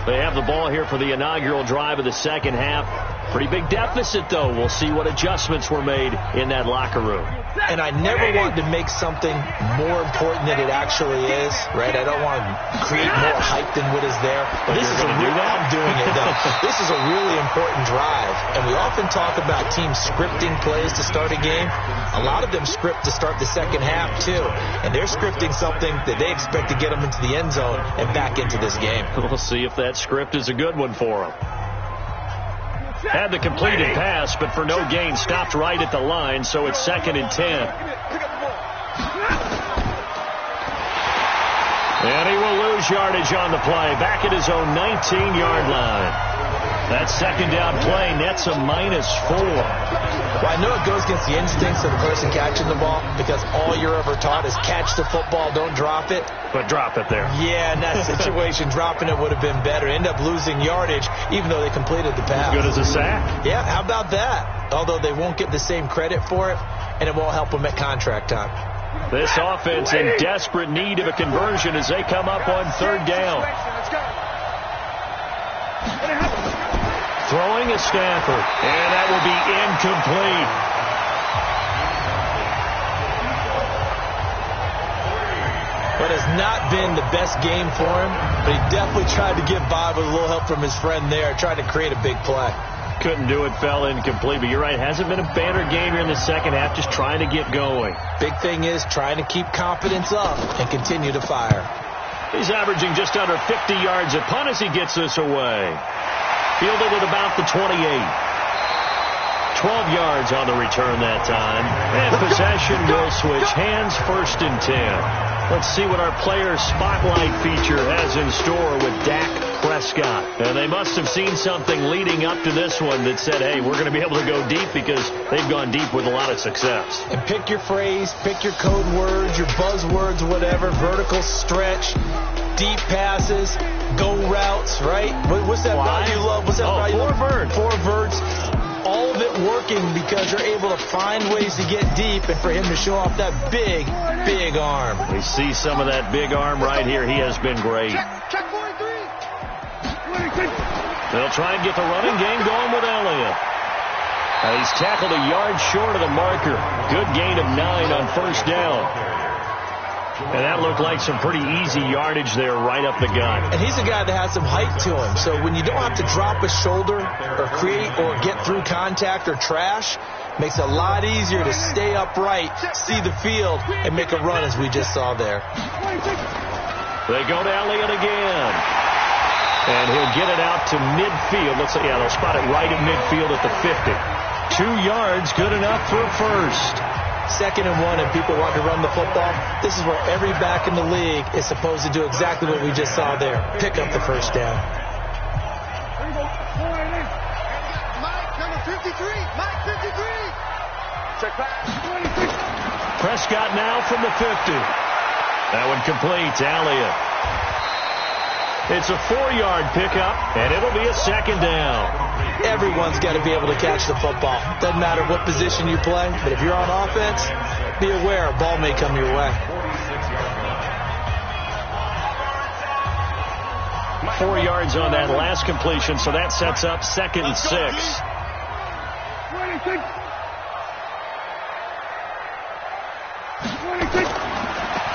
They have the ball here for the inaugural drive of the second half. Pretty big deficit, though. We'll see what adjustments were made in that locker room. And I never want to make something more important than it actually is, right? I don't want to create more hype than what is there. But this is I'm doing it, though. This is a really important drive. And we often talk about teams scripting plays to start a game. A lot of them script to start the second half, too. And they're scripting something that they expect to get them into the end zone and back into this game. We'll see if that script is a good one for them. Had the completed pass, but for no gain, stopped right at the line, so it's 2nd and 10. And he will lose yardage on the play, back at his own 19-yard line. That second down play nets a -4. Well, I know it goes against the instincts of the person catching the ball because all you're ever taught is catch the football, don't drop it. But drop it there. Yeah, in that situation, dropping it would have been better. End up losing yardage, even though they completed the pass. As good as a sack. Yeah, how about that? Although they won't get the same credit for it, and it won't help them at contract time. This offense in desperate need of a conversion as they come up on 3rd down. Throwing is Stafford, and that will be incomplete. But it's not been the best game for him, but he definitely tried to get by with a little help from his friend there, trying to create a big play. Couldn't do it, fell incomplete, but you're right, hasn't been a banner game here in the second half, just trying to get going. Big thing is trying to keep confidence up and continue to fire. He's averaging just under 50 yards a punt as he gets this away. Fielded at about the 28. 12 yards on the return that time. And possession will switch hands, 1st and 10. Let's see what our player spotlight feature has in store with Dak Prescott. And they must have seen something leading up to this one that said, hey, we're going to be able to go deep because they've gone deep with a lot of success. And pick your phrase, pick your code words, your buzzwords, whatever, vertical stretch, deep passes, go routes, right? What's that value you love? What's that value? Four verts. All of it working because they're able to find ways to get deep and for him to show off that big, big arm. We see some of that big arm right here. He has been great. They'll try and get the running game going with Elliott. He's tackled a yard short of the marker. Good gain of 9 on 1st down. And that looked like some pretty easy yardage there right up the gut. And he's a guy that has some height to him. So when you don't have to drop a shoulder or create or get through contact or trash, makes it a lot easier to stay upright, see the field, and make a run as we just saw there. They go to Elliott again. And he'll get it out to midfield. Looks like, yeah, they'll spot it right at midfield at the 50. 2 yards, good enough for a first. 2nd and 1 and people want to run the football. This is where every back in the league is supposed to do exactly what we just saw there. Pick up the first down. Mike, number 53. Mike, 53. Check back. Prescott now from the 50. That one completes. Elliott. It's a 4-yard pickup, and it'll be a 2nd down. Everyone's got to be able to catch the football. Doesn't matter what position you play, but if you're on offense, be aware a ball may come your way. 4 yards on that last completion, so that sets up 2nd and 6.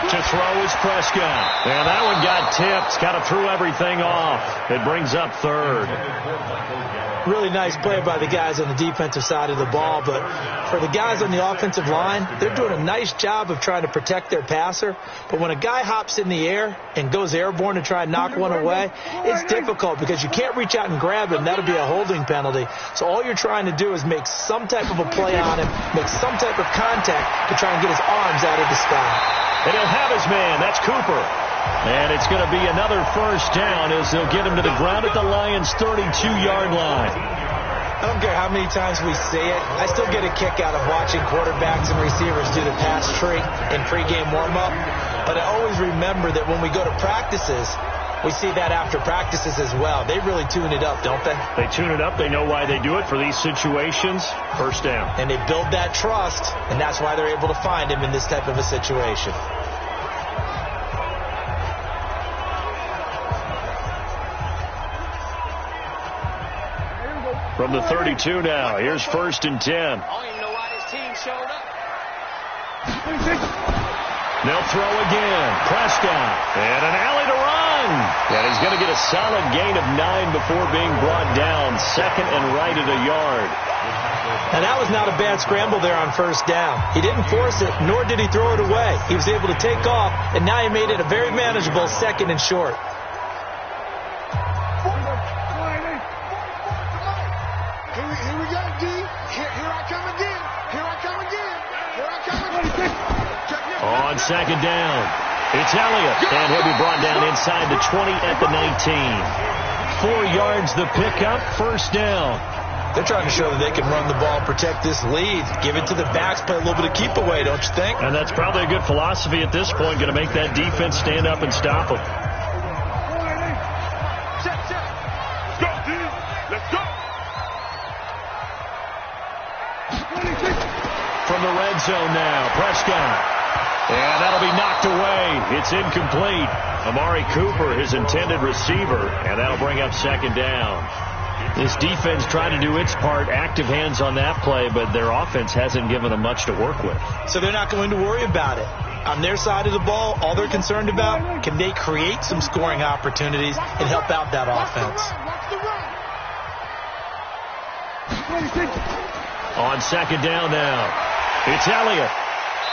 To throw is Prescott. And that one got tipped. Kind of threw everything off. It brings up 3rd. Really nice play by the guys on the defensive side of the ball, but for the guys on the offensive line, they're doing a nice job of trying to protect their passer. But when a guy hops in the air and goes airborne to try and knock one away, it's difficult because you can't reach out and grab him. That'll be a holding penalty. So all you're trying to do is make some type of a play on him, make some type of contact to try and get his arms out of the sky. And he'll have his man. That's Cooper. And it's going to be another first down as they'll get him to the ground at the Lions' 32-yard line. I don't care how many times we say it. I still get a kick out of watching quarterbacks and receivers do the pass tree in pregame warm-up. But I always remember that when we go to practices, we see that after practices as well. They really tune it up, don't they? They tune it up. They know why they do it for these situations. First down. And they build that trust, and that's why they're able to find him in this type of a situation. From the 32 now, here's 1st and 10. I don't even know why this team showed up. They'll throw again. Prescott. And an alley to run. And he's going to get a solid gain of 9 before being brought down. 2nd and right at a yard. And that was not a bad scramble there on 1st down. He didn't force it, nor did he throw it away. He was able to take off, and now he made it a very manageable 2nd and short. Here we go, D. Here I come again. Here I come again. Here I come again. On 2nd down, it's Elliott, and he'll be brought down inside the 20 at the 19. 4 yards the pickup, 1st down. They're trying to show that they can run the ball and protect this lead. Give it to the backs, play a little bit of keep away, don't you think? And that's probably a good philosophy at this point, going to make that defense stand up and stop them. Let's go, D. Let's go. From the red zone now, Prescott. And that'll be knocked away. It's incomplete. Amari Cooper, his intended receiver, and that'll bring up 2nd down. This defense tried to do its part, active hands on that play, but their offense hasn't given them much to work with. So they're not going to worry about it. On their side of the ball, all they're concerned about, can they create some scoring opportunities and help out that offense? On 2nd down now, it's Elliott.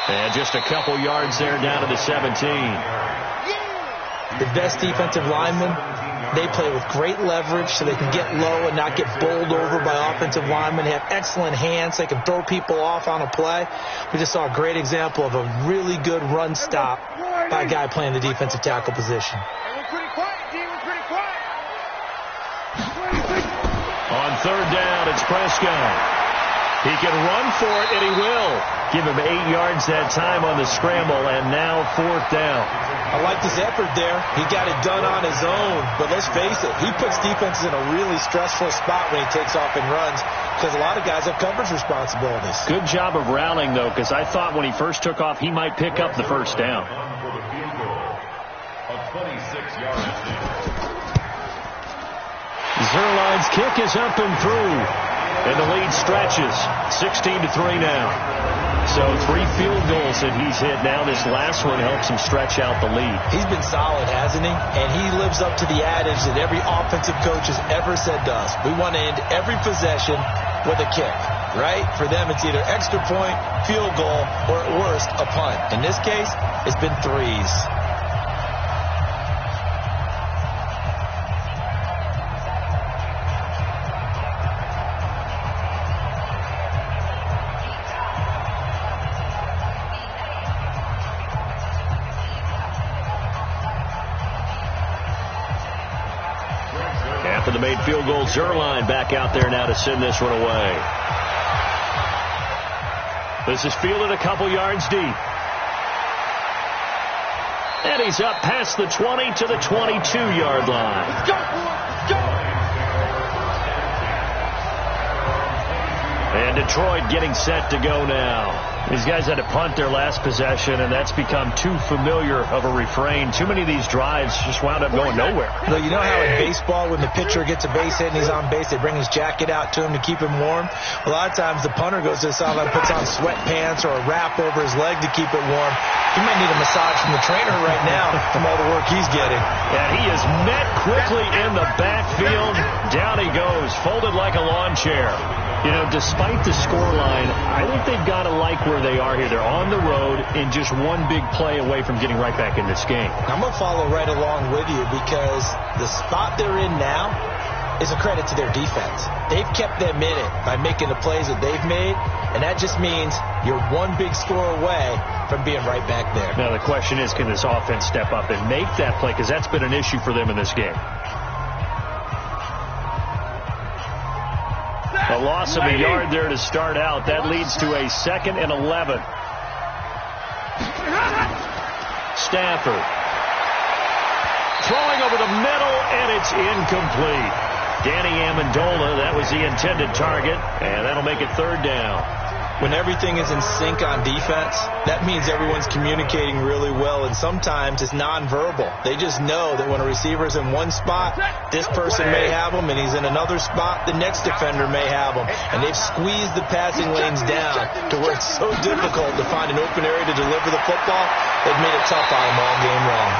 And just a couple yards there down to the 17. The best defensive linemen, they play with great leverage so they can get low and not get bowled over by offensive linemen. They have excellent hands. They can throw people off on a play. We just saw a great example of a really good run stop by a guy playing the defensive tackle position. On 3rd down, it's Prescott. He can run for it, and he will. Give him 8 yards that time on the scramble, and now 4th down. I like his effort there. He got it done on his own. But let's face it, he puts defenses in a really stressful spot when he takes off and runs because a lot of guys have coverage responsibilities. Good job of rallying, though, because I thought when he first took off, he might pick up the 1st down. Zerline's kick is up and through. And the lead stretches. 16-3 now. So 3 field goals that he's hit now. This last one helps him stretch out the lead. He's been solid, hasn't he? And he lives up to the adage that every offensive coach has ever said to us. We want to end every possession with a kick, right? For them, it's either extra point, field goal, or at worst, a punt. In this case, it's been 3s. After the made field goal, Zerline back out there now to send this one away. This is fielded a couple yards deep. And he's up past the 20 to the 22-yard line. Let's go, boys. Go. And Detroit getting set to go now. These guys had to punt their last possession, and that's become too familiar of a refrain. Too many of these drives just wound up going nowhere. Well, you know how in baseball, when the pitcher gets a base hit and he's on base, they bring his jacket out to him to keep him warm? A lot of times the punter goes to the sideline, puts on sweatpants or a wrap over his leg to keep it warm. He might need a massage from the trainer right now from all the work he's getting. And he is met quickly in the backfield. Down he goes, folded like a lawn chair. You know, despite the scoreline, I think they've got to like where they are here. They're on the road and just one big play away from getting right back in this game. I'm going to follow right along with you because the spot they're in now is a credit to their defense. They've kept them in it by making the plays that they've made, and that just means you're one big score away from being right back there. Now, the question is, can this offense step up and make that play? Because that's been an issue for them in this game. A loss of a yard there to start out. That leads to a 2nd and 11. Stafford throwing over the middle, and it's incomplete. Danny Amendola, that was the intended target, and that'll make it 3rd down. When everything is in sync on defense, that means everyone's communicating really well, and sometimes it's nonverbal. They just know that when a receiver's in one spot, this person may have him, and he's in another spot, the next defender may have him. And they've squeezed the passing lanes down to where it's so difficult to find an open area to deliver the football. They've made it tough on them all game long.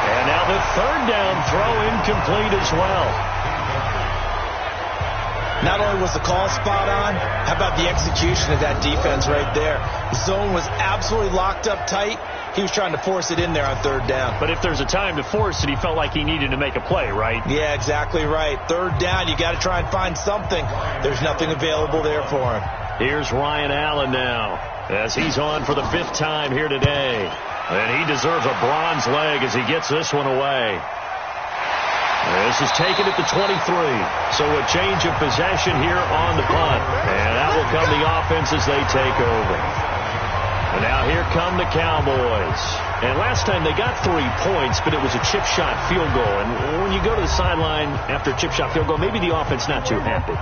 And now the third down throw incomplete as well. Not only was the call spot on, how about the execution of that defense right there? The zone was absolutely locked up tight. He was trying to force it in there on third down. But if there's a time to force it, he felt like he needed to make a play, right? Yeah, exactly right. Third down, you got to try and find something. There's nothing available there for him. Here's Ryan Allen now, as he's on for the 5th time here today. And he deserves a bronze leg as he gets this one away. This is taken at the 23. So a change of possession here on the punt. And that will come the offense as they take over. And now here come the Cowboys. And last time they got 3 points, but it was a chip shot field goal. And when you go to the sideline after a chip shot field goal, maybe the offense not too happy.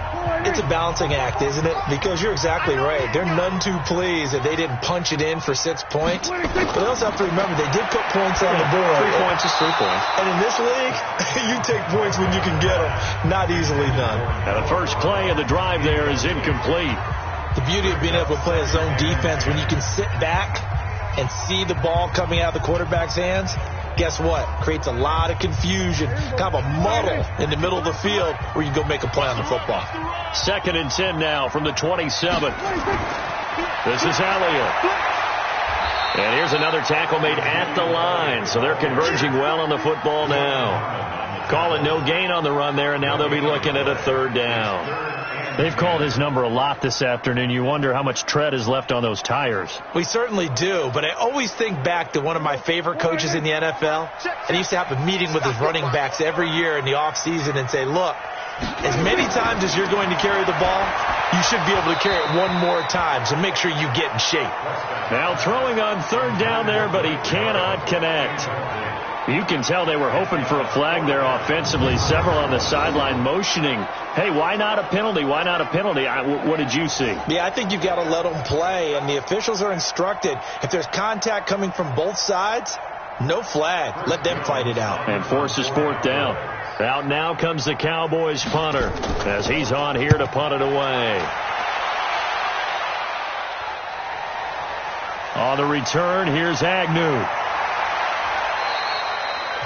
It's a balancing act, isn't it? Because you're exactly right. They're none too pleased that they didn't punch it in for 6 points. But they also have to remember they did put points on the board. 3 points is 3 points. And in this league, you take points when you can get them. Not easily done. And the first play of the drive there is incomplete. The beauty of being able to play a zone defense when you can sit back and see the ball coming out of the quarterback's hands, guess what? Creates a lot of confusion, kind of a muddle in the middle of the field where you go make a play on the football. 2nd and 10 now from the 27. This is Elliott. And here's another tackle made at the line, so they're converging well on the football now. Calling no gain on the run there, and now they'll be looking at a 3rd down. They've called his number a lot this afternoon. You wonder how much tread is left on those tires. We certainly do, but I always think back to one of my favorite coaches in the NFL. And he used to have a meeting with his running backs every year in the offseason and say, look, as many times as you're going to carry the ball, you should be able to carry it one more time, so make sure you get in shape. Now throwing on 3rd down there, but he cannot connect. You can tell they were hoping for a flag there offensively. Several on the sideline motioning, hey, why not a penalty? Why not a penalty? What did you see? Yeah, I think you've got to let them play, and the officials are instructed. If there's contact coming from both sides, no flag. Let them fight it out. And forces 4th down. Out now comes the Cowboys punter as he's on here to punt it away. On the return, here's Agnew.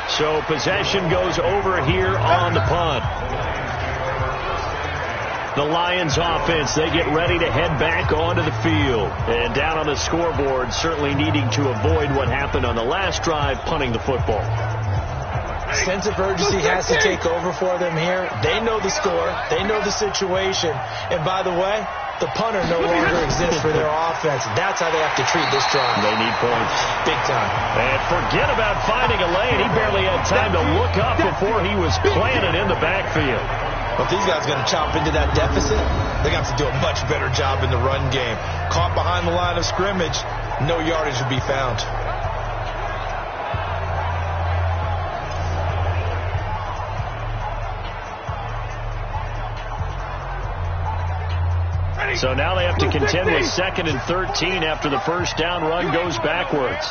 So possession goes over here on the punt. The Lions offense, they get ready to head back onto the field. And down on the scoreboard, certainly needing to avoid what happened on the last drive, punting the football. Sense of urgency has to take over for them here. They know the score. They know the situation. And by the way, the punter no longer exists for their offense. That's how they have to treat this drive. They need points. Big time. And forget about finding a lane. He barely had time to look up before he was planted in the backfield. Well, if these guys are going to chop into that deficit, they're going to have to do a much better job in the run game. Caught behind the line of scrimmage, no yardage to be found. So now they have to contend with 2nd and 13 after the first down run goes backwards.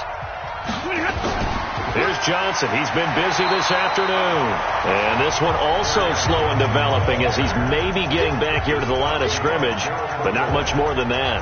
Here's Johnson. He's been busy this afternoon. And this one also slow in developing as he's maybe getting back here to the line of scrimmage, but not much more than that.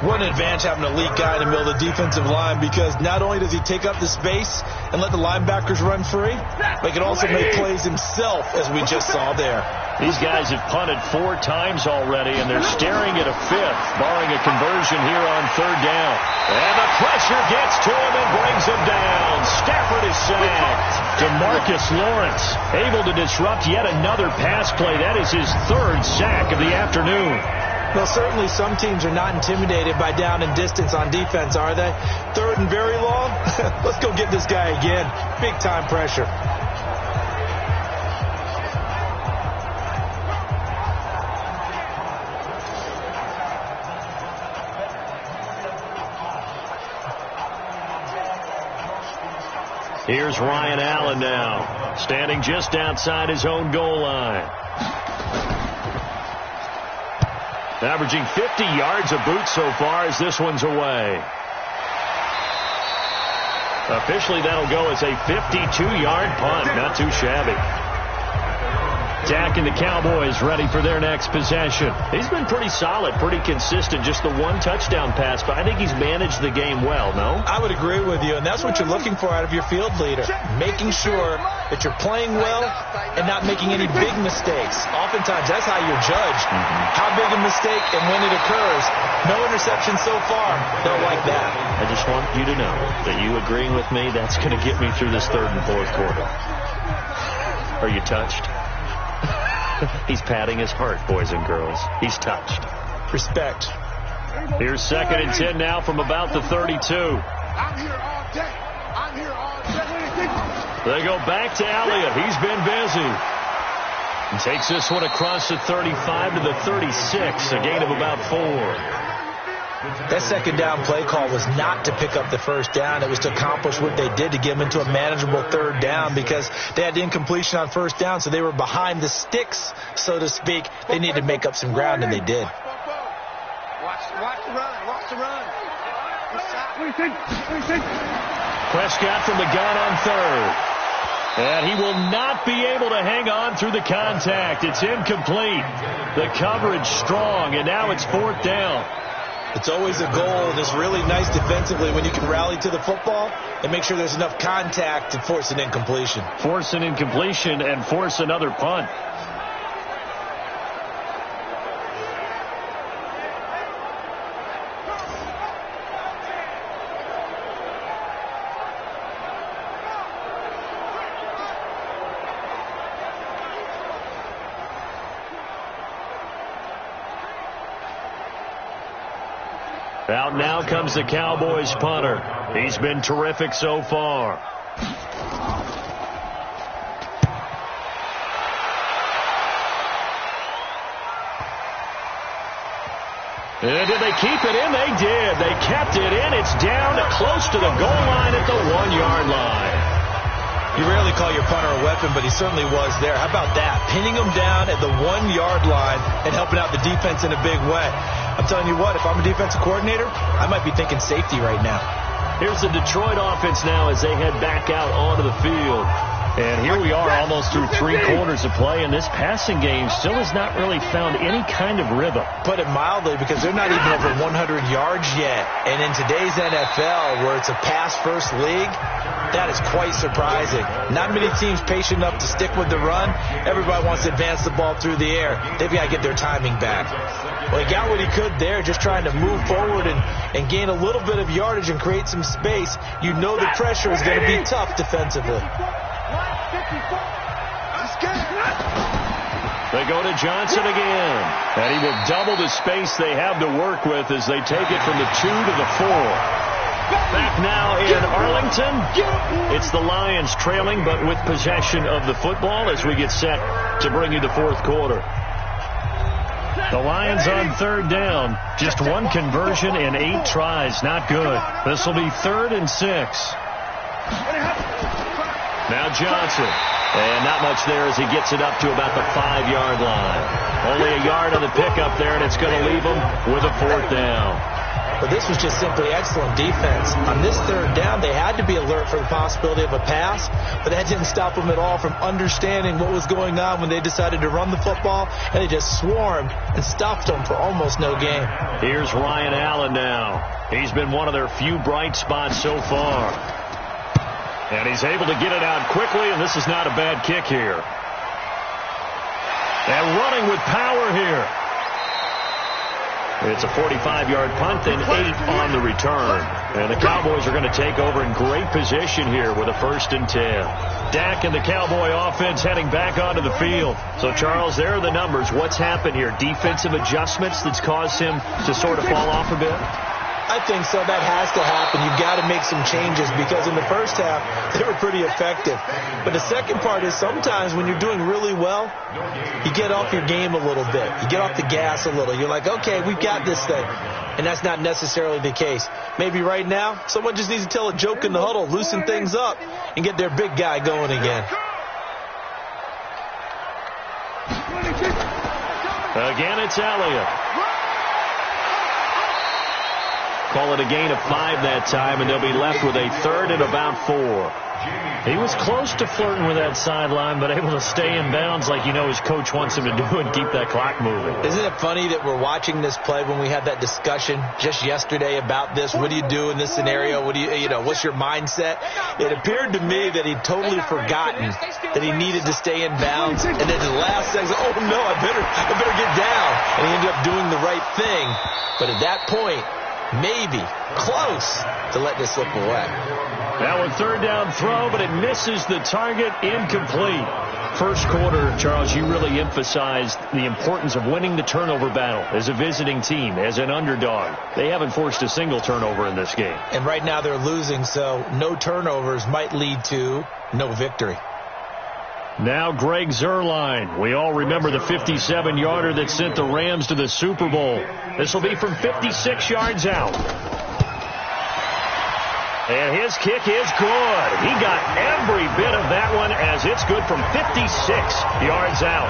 What an advantage having an elite guy in the middle of the defensive line, because not only does he take up the space and let the linebackers run free, but he can also make plays himself, as we just saw there. These guys have punted 4 times already, and they're staring at a 5th, barring a conversion here on 3rd down. And the pressure gets to him and brings him down. Stafford is sacked. DeMarcus Lawrence able to disrupt yet another pass play. That is his 3rd sack of the afternoon. Well, certainly some teams are not intimidated by down and distance on defense, are they? 3rd and very long? Let's go get this guy again. Big time pressure. Here's Ryan Allen now, standing just outside his own goal line. Averaging 50 yards a boot so far as this one's away. Officially, that'll go as a 52-yard punt. Not too shabby. Dak and the Cowboys ready for their next possession. He's been pretty solid, pretty consistent, just the one touchdown pass, but I think he's managed the game well, no? I would agree with you, and that's what you're looking for out of your field leader, making sure that you're playing well and not making any big mistakes. Oftentimes, that's how you're judged. How big a mistake and when it occurs. No interception so far. Don't like that. I just want you to know that you agreeing with me, that's going to get me through this third and fourth quarter. Are you touched? He's patting his heart, boys and girls. He's touched. Respect. Here's 2nd and 10 now from about the 32. I'm here all day. I'm here all day. They go back to Elliott. He's been busy. And takes this one across the 35 to the 36. A gain of about 4. That second down play call was not to pick up the first down. It was to accomplish what they did, to get them into a manageable third down, because they had the incompletion on first down, so they were behind the sticks, so to speak. They needed to make up some ground, and they did. Watch the run. Watch the run. Prescott from the gun on third. And he will not be able to hang on through the contact. It's incomplete. The coverage strong, and now it's 4th down. It's always a goal, and it's really nice defensively when you can rally to the football and make sure there's enough contact to force an incompletion. Force an incompletion and force another punt. Out now comes the Cowboys punter. He's been terrific so far. And did they keep it in? They did. They kept it in. It's down to close to the goal line at the 1-yard line. You rarely call your punter a weapon, but he certainly was there. How about that? Pinning him down at the 1-yard line and helping out the defense in a big way. I'm telling you what, if I'm a defensive coordinator, I might be thinking safety right now. Here's the Detroit offense now as they head back out onto the field. And here we are almost through 3 quarters of play, and this passing game still has not really found any kind of rhythm. Put it mildly, because they're not even over 100 yards yet. And in today's NFL, where it's a pass-first league, that is quite surprising. Not many teams patient enough to stick with the run. Everybody wants to advance the ball through the air. They've got to get their timing back. Well, he got what he could there, just trying to move forward and gain a little bit of yardage and create some space. You know the pressure is going to be tough defensively. They go to Johnson again. And he will double the space they have to work with as they take it from the 2 to the 4. Back now in Arlington. It's the Lions trailing, but with possession of the football as we get set to bring you the 4th quarter. The Lions on 3rd down. Just 1 conversion in 8 tries. Not good. This will be 3rd and 6. Now Johnson. And not much there as he gets it up to about the 5-yard line. Only a yard on the pickup there, and it's going to leave him with a 4th down. But this was just simply excellent defense. On this 3rd down, they had to be alert for the possibility of a pass, but that didn't stop them at all from understanding what was going on when they decided to run the football, and they just swarmed and stopped them for almost no gain. Here's Ryan Allen now. He's been one of their few bright spots so far. And he's able to get it out quickly, and this is not a bad kick here. And running with power here. It's a 45-yard punt, then 8 on the return. And the Cowboys are going to take over in great position here with a 1st and 10. Dak and the Cowboy offense heading back onto the field. So, Charles, there are the numbers. What's happened here? Defensive adjustments that's caused him to sort of fall off a bit? I think so. That has to happen. You've got to make some changes, because in the first half, they were pretty effective. But the second part is sometimes when you're doing really well, you get off your game a little bit. You get off the gas a little. You're like, okay, we've got this thing. And that's not necessarily the case. Maybe right now, someone just needs to tell a joke in the huddle, loosen things up, and get their big guy going again. Again, it's Elliott. Call it a gain of 5 that time, and they'll be left with a third and about 4. He was close to flirting with that sideline, but able to stay in bounds like his coach wants him to do and keep that clock moving. Isn't it funny that we're watching this play when we had that discussion just yesterday about this? What do you do in this scenario? What do what's your mindset? It appeared to me that he'd totally forgotten that he needed to stay in bounds, and then the last second, oh no, I better get down. And he ended up doing the right thing. But at that point, maybe close to let this slip away. Now a third down throw, but it misses the target, incomplete. First quarter, Charles, you really emphasized the importance of winning the turnover battle as a visiting team, as an underdog. They haven't forced a single turnover in this game. And right now they're losing, so no turnovers might lead to no victory. Now Greg Zuerlein. We all remember the 57-yarder that sent the Rams to the Super Bowl. This will be from 56 yards out. And his kick is good. He got every bit of that one as it's good from 56 yards out.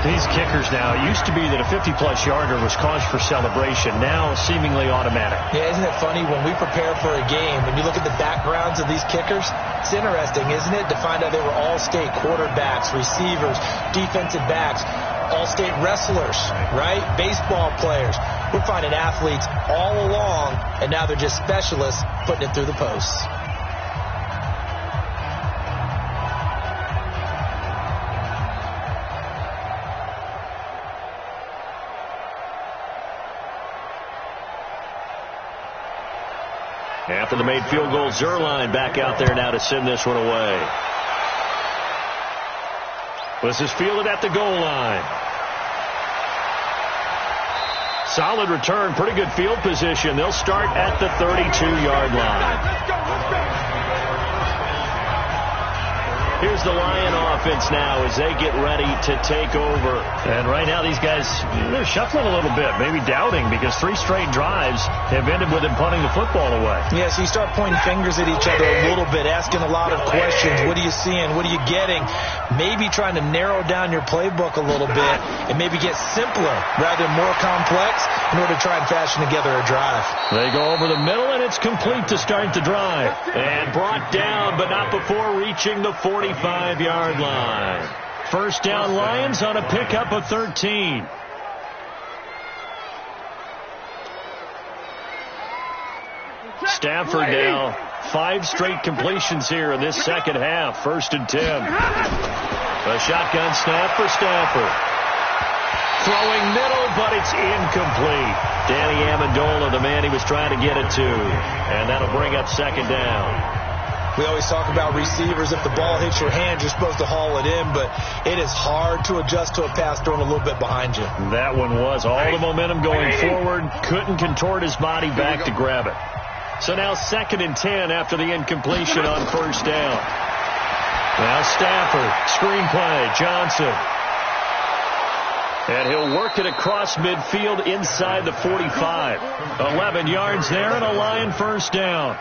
These kickers now, it used to be that a 50-plus yarder was cause for celebration. Now seemingly automatic. Yeah, isn't it funny when we prepare for a game, when you look at the backgrounds of these kickers, it's interesting, isn't it, to find out they were all-state quarterbacks, receivers, defensive backs, all-state wrestlers, right? Baseball players. We're finding athletes all along, and now they're just specialists putting it through the posts. After the made field goal, Zuerlein back out there now to send this one away. This is fielded at the goal line. Solid return, pretty good field position. They'll start at the 32-yard line. Here's the Lion offense now as they get ready to take over. And right now these guys, they're shuffling a little bit, maybe doubting, because 3 straight drives have ended with them punting the football away. Yeah, so you start pointing fingers at each other a little bit, asking a lot of questions. What are you seeing? What are you getting? Maybe trying to narrow down your playbook a little bit and maybe get simpler rather than more complex in order to try and fashion together a drive. They go over the middle, and it's complete to start the drive. And brought down, but not before reaching the 45-yard line. First down, Lions on a pickup of 13. Stafford now 5 straight completions here in this second half. 1st and 10. A shotgun snap for Stafford. Throwing middle, but it's incomplete. Danny Amendola, the man he was trying to get it to. And that'll bring up 2nd down. We always talk about receivers. If the ball hits your hand, you're supposed to haul it in, but it is hard to adjust to a pass thrown a little bit behind you. That one was all the momentum going forward. Couldn't contort his body back to grab it. So now 2nd and 10 after the incompletion on 1st down. Now Stafford, screen play, Johnson. And he'll work it across midfield inside the 45. 11 yards there and a Lion 1st down.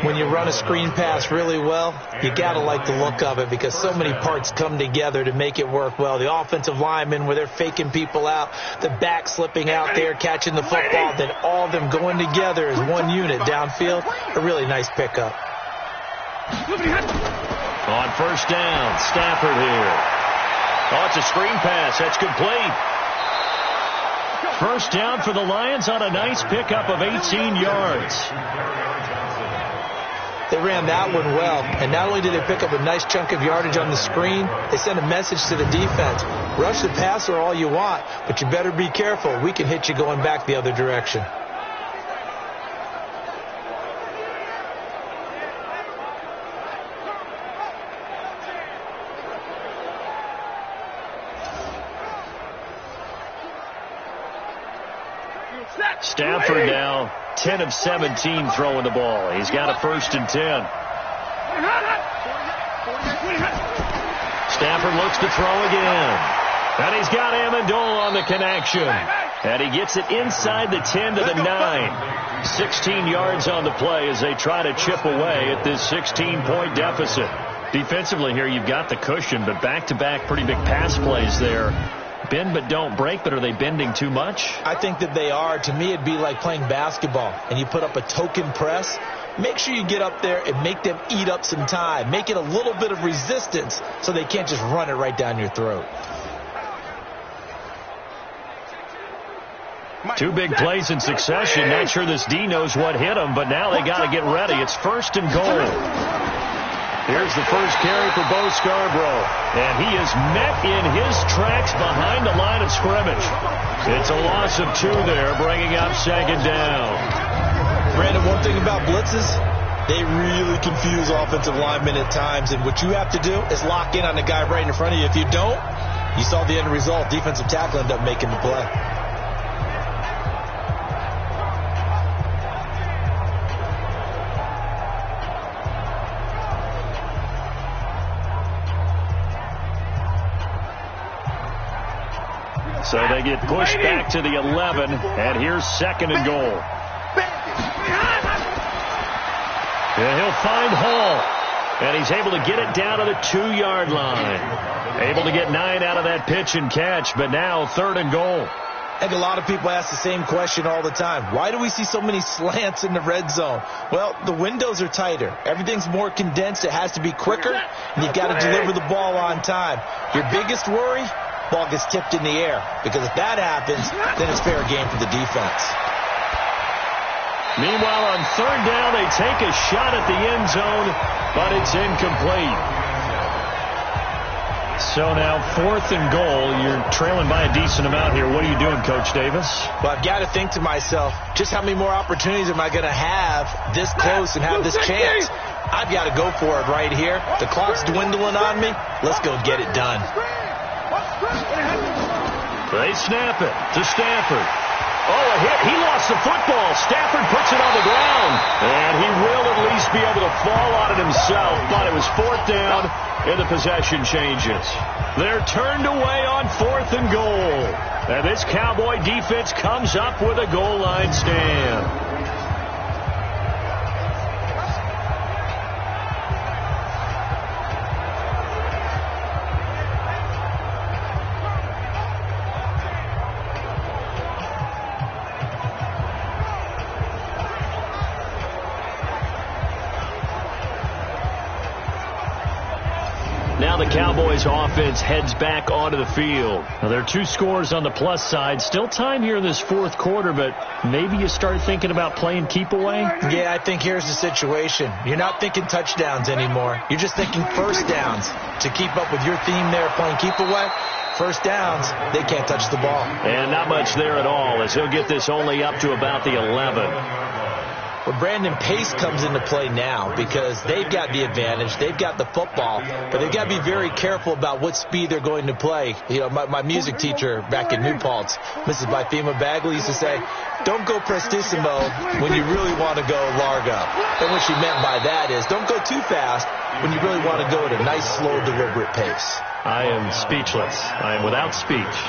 When you run a screen pass really well, you got to like the look of it because so many parts come together to make it work well. The offensive linemen where they're faking people out, the back slipping out there, catching the football, then all of them going together as one unit downfield. A really nice pickup. On 1st down, Stafford here. Oh, it's a screen pass. That's complete. 1st down for the Lions on a nice pickup of 18 yards. They ran that one well, and not only did they pick up a nice chunk of yardage on the screen, they sent a message to the defense. Rush the passer all you want, but you better be careful. We can hit you going back the other direction. Stafford now 10 of 17 throwing the ball. He's got a 1st and 10. Stafford looks to throw again. And he's got Amendola on the connection. And he gets it inside the 10 to the 9. 16 yards on the play as they try to chip away at this 16-point deficit. Defensively here, you've got the cushion, but back-to-back pretty big pass plays there. bend but don't break, but are they bending too much? I think that they are. To me, it'd be like playing basketball, and you put up a token press. Make sure you get up there and make them eat up some time. Make it a little bit of resistance so they can't just run it right down your throat. Two big plays in succession. Not sure this D knows what hit him, but now they got to get ready. It's 1st and goal. Here's the first carry for Bo Scarborough, and he is met in his tracks behind the line of scrimmage. It's a loss of 2 there, bringing up 2nd down. Brandon, one thing about blitzes, they really confuse offensive linemen at times, and what you have to do is lock in on the guy right in front of you. If you don't, you saw the end result. Defensive tackle ended up making the play. So they get pushed back to the 11, and here's 2nd and goal. And he'll find Hall, and he's able to get it down to the 2-yard line. Able to get 9 out of that pitch and catch, but now 3rd and goal. I think a lot of people ask the same question all the time. Why do we see so many slants in the red zone? Well, the windows are tighter. Everything's more condensed. It has to be quicker, and you've got to deliver the ball on time. Your biggest worry? Ball gets tipped in the air, because if that happens, then it's fair game for the defense. Meanwhile, on 3rd down, they take a shot at the end zone, but it's incomplete. So now 4th and goal. You're trailing by a decent amount here. What are you doing, Coach Davis? Well, I've got to think to myself, just how many more opportunities am I going to have this close and have this chance? I've got to go for it right here. The clock's dwindling on me. Let's go get it done. They snap it to Stafford. Oh, a hit. He lost the football. Stafford puts it on the ground. And he will at least be able to fall on it himself. But it was 4th down, and the possession changes. They're turned away on 4th and goal. And this Cowboy defense comes up with a goal line stand. Now the Cowboys offense heads back onto the field. Now there are 2 scores on the plus side. Still time here in this 4th quarter, but maybe you start thinking about playing keep away? Yeah, I think here's the situation. You're not thinking touchdowns anymore. You're just thinking 1st downs. To keep up with your theme there, playing keep away, 1st downs, they can't touch the ball. And not much there at all, as he'll get this only up to about the 11. Well, Brandon, pace comes into play now because they've got the advantage. They've got the football, but they've got to be very careful about what speed they're going to play. You know, my music teacher back in New Paltz, Mrs. Bythema Bagley, used to say, don't go prestissimo when you really want to go largo. And what she meant by that is don't go too fast when you really want to go at a nice, slow, deliberate pace. I am speechless. I am without speech.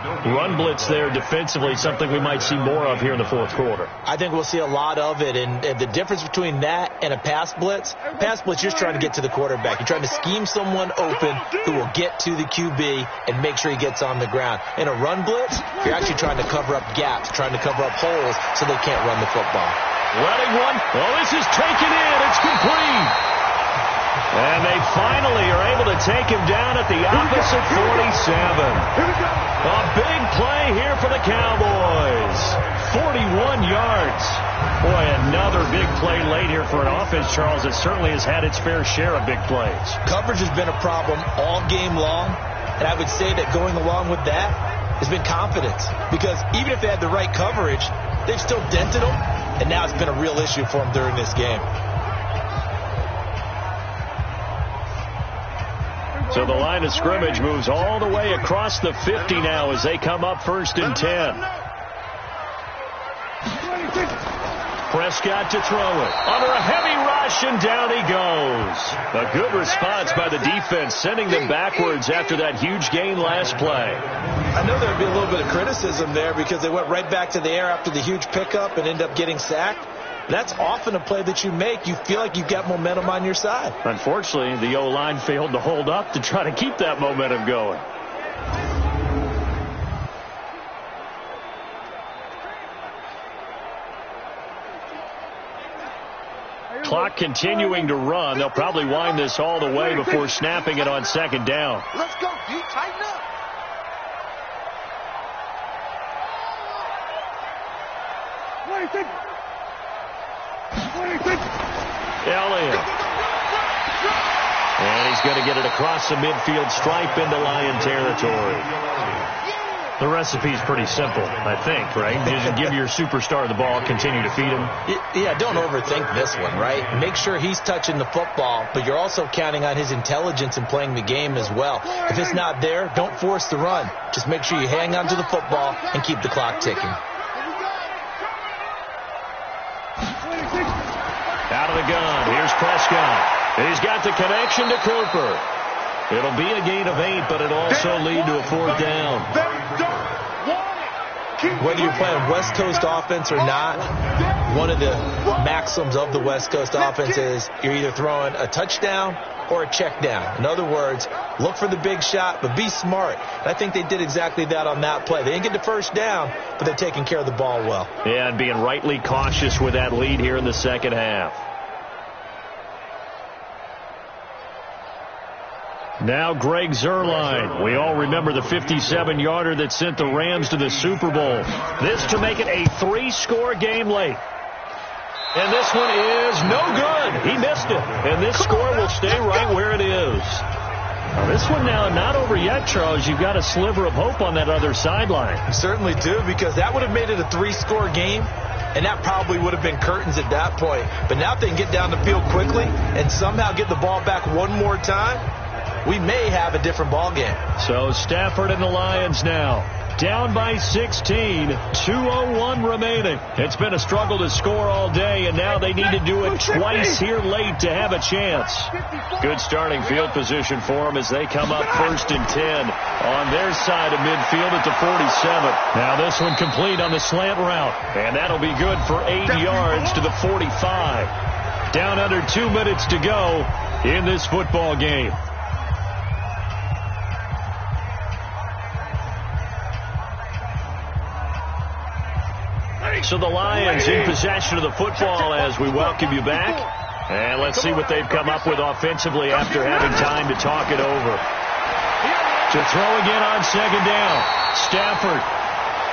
Run blitz there defensively, something we might see more of here in the 4th quarter. I think we'll see a lot of it, and the difference between that and a pass blitz, you're just trying to get to the quarterback. You're trying to scheme someone open who will get to the QB and make sure he gets on the ground. In a run blitz, you're actually trying to cover up gaps, trying to cover up holes so they can't run the football. Letting one. Oh, this is taken in. It's complete. And they finally are able to take him down at the opposite 47. A big play here for the Cowboys. 41 yards. Boy, another big play late here for an offense, Charles, that certainly has had its fair share of big plays. Coverage has been a problem all game long, and I would say that going along with that has been confidence. Because even if they had the right coverage, they've still dented them, and now it's been a real issue for them during this game. So the line of scrimmage moves all the way across the 50 now as they come up 1st and 10. Prescott to throw it. Under a heavy rush, and down he goes. A good response by the defense, sending them backwards after that huge gain last play. I know there would be a little bit of criticism there because they went right back to the air after the huge pickup and ended up getting sacked. That's often a play that you make. You feel like you've got momentum on your side. Unfortunately, the O-line failed to hold up to try to keep that momentum going. Clock continuing to run. They'll probably wind this all the way before snapping it on second down. Let's go, D. Tighten up. Elliott. And he's going to get it across the midfield stripe into Lion territory. The recipe's pretty simple, I think, right? Just give your superstar the ball, continue to feed him. Yeah, don't overthink this one, right? Make sure he's touching the football, but you're also counting on his intelligence in playing the game as well. If it's not there, don't force the run. Just make sure you hang on to the football and keep the clock ticking. Out of the gun. Here's Prescott. He's got the connection to Cooper. It'll be a gain of 8, but it'll also lead to a 4th down. Whether you're playing West Coast offense or not, one of the maxims of the West Coast offense is you're either throwing a touchdown or a check down. In other words, look for the big shot, but be smart. And I think they did exactly that on that play. They didn't get the first down, but they're taking care of the ball well. Yeah, and being rightly cautious with that lead here in the second half. Now Greg Zuerlein. We all remember the 57-yarder that sent the Rams to the Super Bowl. This to make it a 3-score game late. And this one is no good. He missed it. And this score will stay right where it is. Now this one now not over yet, Charles. You've got a sliver of hope on that other sideline. You certainly do, because that would have made it a 3-score game. And that probably would have been curtains at that point. But now if they can get down the field quickly and somehow get the ball back one more time, we may have a different ball game. So Stafford and the Lions now down by 16, 2:01 remaining. It's been a struggle to score all day, and now they need to do it twice here late to have a chance. Good starting field position for them as they come up 1st and 10 on their side of midfield at the 47. Now this one complete on the slant route, and that'll be good for 8 yards to the 45. Down under 2 minutes to go in this football game. So the Lions in possession of the football as we welcome you back. And let's see what they've come up with offensively after having time to talk it over. To throw again on second down. Stafford.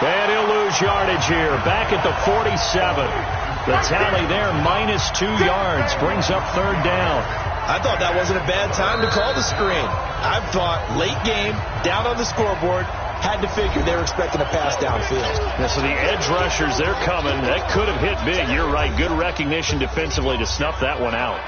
And he'll lose yardage here. Back at the 47. The tally there, -2 yards. Brings up 3rd down. I thought that wasn't a bad time to call the screen. I thought late game, down on the scoreboard, had to figure they were expecting a pass downfield. Yeah, so the edge rushers, they're coming. That could have hit big. You're right. Good recognition defensively to snuff that one out.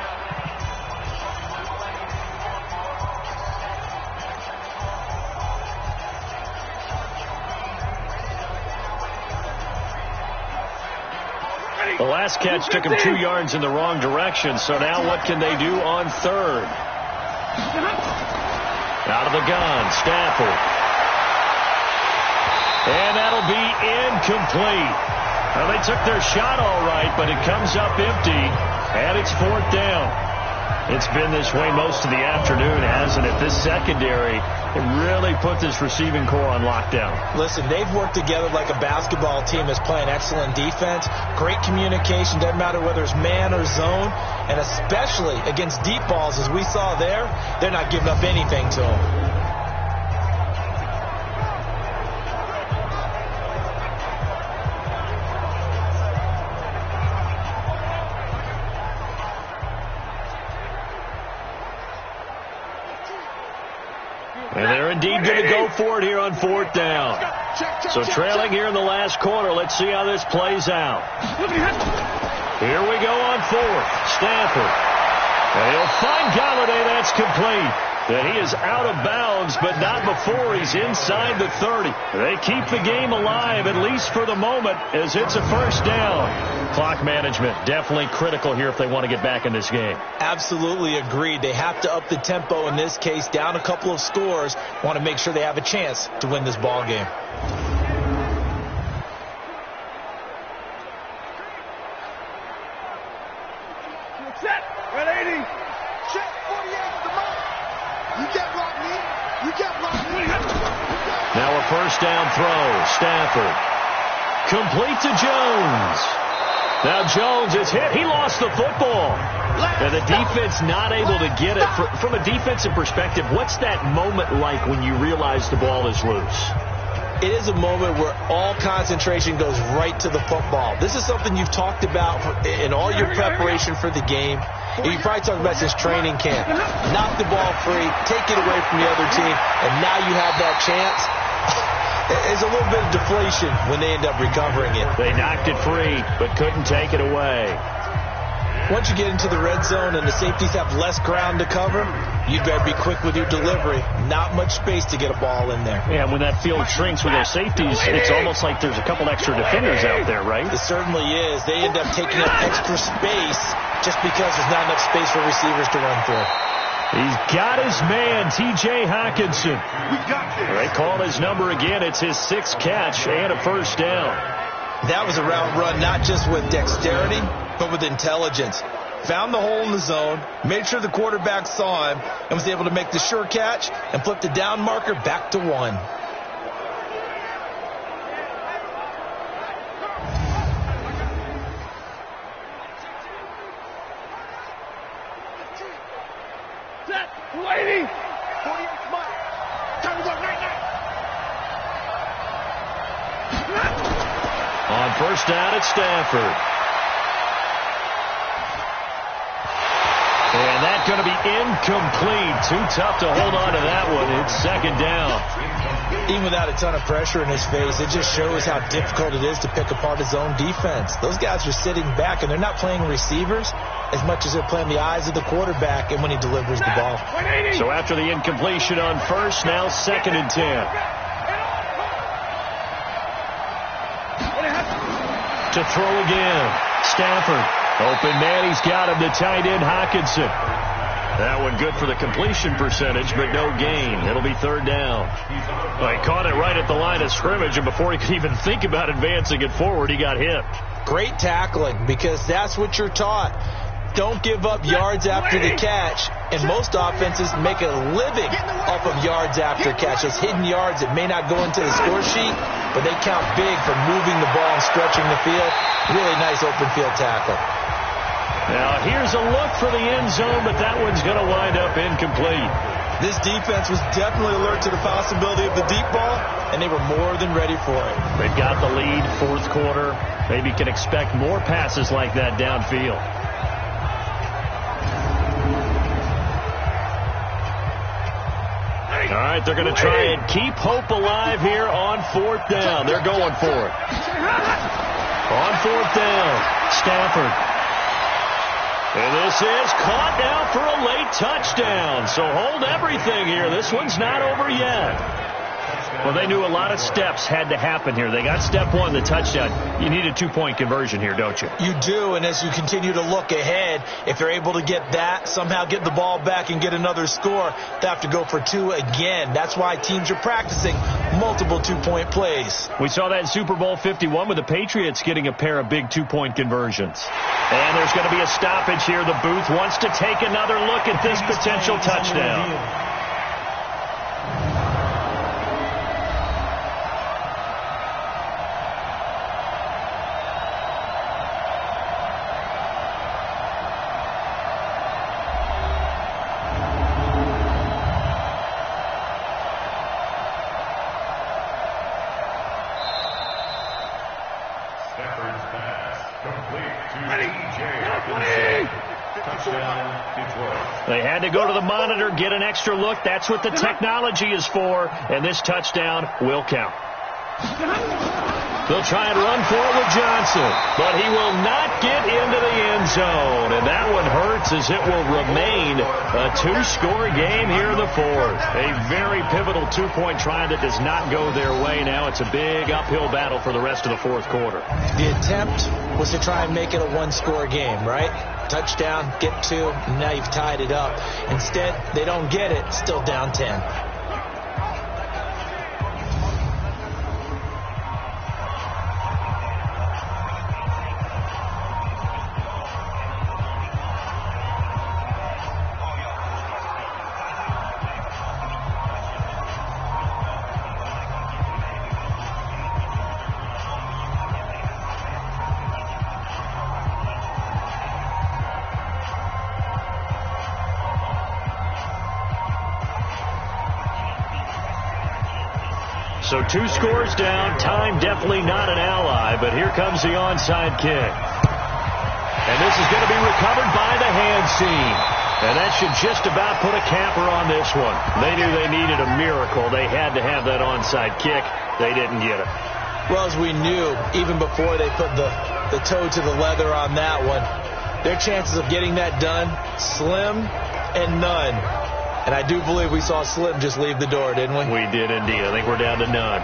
The last catch took him 2 yards in the wrong direction. So now what can they do on 3rd? Out of the gun, Stafford. And that'll be incomplete. Well, they took their shot all right, but it comes up empty, and it's 4th down. It's been this way most of the afternoon, hasn't it? This secondary, it really put this receiving core on lockdown. Listen, they've worked together like a basketball team that's playing excellent defense. Great communication, doesn't matter whether it's man or zone, and especially against deep balls, as we saw there, they're not giving up anything to them. And they're indeed going to go for it here on 4th down. So trailing here in the last quarter. Let's see how this plays out. Here we go on 4th. Stafford. And he'll find Galladay. That's complete. And he is out of bounds, but not before he's inside the 30. They keep the game alive, at least for the moment, as it's a 1st down. Clock management definitely critical here if they want to get back in this game. Absolutely agreed. They have to up the tempo in this case, down a couple of scores. Want to make sure they have a chance to win this ball game. Set. 180. Check 48. The mark. You can't block me. You can't block me. Now a 1st down throw. Stafford. Complete to Jones. Now Jones is hit. He lost the football. And the defense not able to get it. From a defensive perspective, what's that moment like when you realize the ball is loose? It is a moment where all concentration goes right to the football. This is something you've talked about in all your preparation for the game. You probably talked about since training camp. Knock the ball free, take it away from the other team, and now you have that chance. There's a little bit of deflation when they end up recovering it. They knocked it free, but couldn't take it away. Once you get into the red zone and the safeties have less ground to cover, you better be quick with your delivery. Not much space to get a ball in there. Yeah, when that field shrinks with those safeties, it's almost like there's a couple extra defenders out there, right? It certainly is. They end up taking up extra space just because there's not enough space for receivers to run through. He's got his man, T.J. Hockenson. They call his number again. It's his 6th catch and a first down. That was a route run not just with dexterity, but with intelligence. Found the hole in the zone, made sure the quarterback saw him, and was able to make the sure catch and flip the down marker back to 1. Waiting. 48 Mike. Time to go right now. On first down, it's Stafford. And that's going to be incomplete. Too tough to hold on to that one. It's 2nd down. Even without a ton of pressure in his face, it just shows how difficult it is to pick apart his own defense. Those guys are sitting back, and they're not playing receivers as much as they're playing the eyes of the quarterback and when he delivers the ball. So after the incompletion on first, now 2nd and 10. To throw again. Stafford. Open man. He's got him. The tight end, Hockenson. That one good for the completion percentage, but no gain. It'll be 3rd down. Well, he caught it right at the line of scrimmage, and before he could even think about advancing it forward, he got hit. Great tackling, because that's what you're taught. Don't give up yards after the catch, and most offenses make a living off of yards after catch. Those hidden yards that may not go into the score sheet, but they count big for moving the ball and stretching the field. Really nice open field tackle. Now here's a look for the end zone, but that one's going to wind up incomplete. This defense was definitely alert to the possibility of the deep ball, and they were more than ready for it. They've got the lead, 4th quarter. Maybe can expect more passes like that downfield. All right, they're going to try and keep hope alive here on 4th down. They're going for it. On 4th down, Stafford. And this is caught now for a late touchdown. So hold everything here. This one's not over yet. Well, they knew a lot of steps had to happen here. They got step 1, the touchdown. You need a 2-point conversion here, don't you? You do, and as you continue to look ahead, if they're able to get that, somehow get the ball back and get another score, they have to go for 2 again. That's why teams are practicing multiple 2-point plays. We saw that in Super Bowl 51 with the Patriots getting a pair of big 2-point conversions. And there's going to be a stoppage here. The booth wants to take another look at this potential touchdown. They had to go to the monitor, get an extra look. That's what the technology is for, and this touchdown will count. They'll try and run for it with Johnson, but he will not get into the end zone, and that one hurts as it will remain a 2-score game here in the 4th. A very pivotal 2-point try that does not go their way. Now it's a big uphill battle for the rest of the 4th quarter. The attempt was to try and make it a 1-score game, right? Touchdown, get 2, and now you've tied it up. Instead, they don't get it, still down 10. So 2 scores down. Time definitely not an ally, but here comes the onside kick. And this is going to be recovered by the hand team. And that should just about put a capper on this one. They knew they needed a miracle. They had to have that onside kick. They didn't get it. Well, as we knew, even before they put the toe to the leather on that one, their chances of getting that done, slim and none. And I do believe we saw Slim just leave the door, didn't we? We did indeed. I think we're down to none.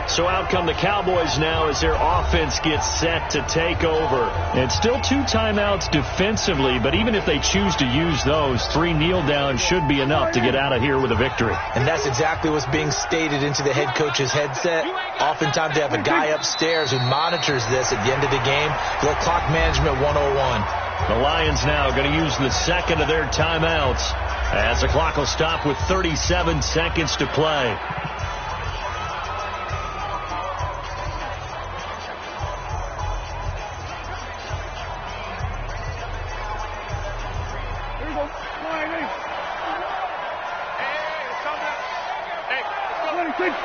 So out come the Cowboys now as their offense gets set to take over. And still 2 timeouts defensively, but even if they choose to use those, 3 kneel downs should be enough to get out of here with a victory. And that's exactly what's being stated into the head coach's headset. Oftentimes they have a guy upstairs who monitors this at the end of the game. The clock management 101. The Lions now going to use the second of their timeouts as the clock will stop with 37 seconds to play.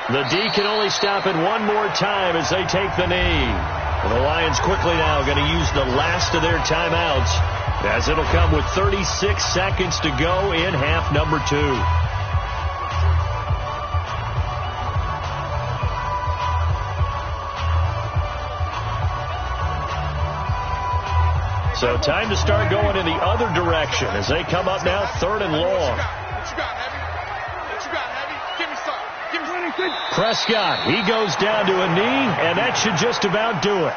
The D can only stop it one more time as they take the knee. The Lions quickly now going to use the last of their timeouts as it'll come with 36 seconds to go in half number 2. So time to start going in the other direction as they come up now 3rd and long. Prescott, he goes down to a knee, and that should just about do it.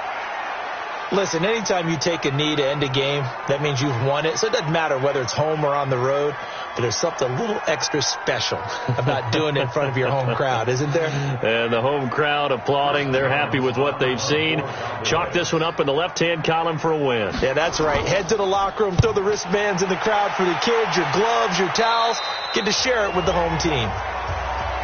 Listen, anytime you take a knee to end a game, that means you've won it. So it doesn't matter whether it's home or on the road, but there's something a little extra special about doing it in front of your home crowd, isn't there? And the home crowd applauding. They're happy with what they've seen. Chalk this one up in the left-hand column for a win. Yeah, that's right. Head to the locker room, throw the wristbands in the crowd for the kids, your gloves, your towels. Get to share it with the home team.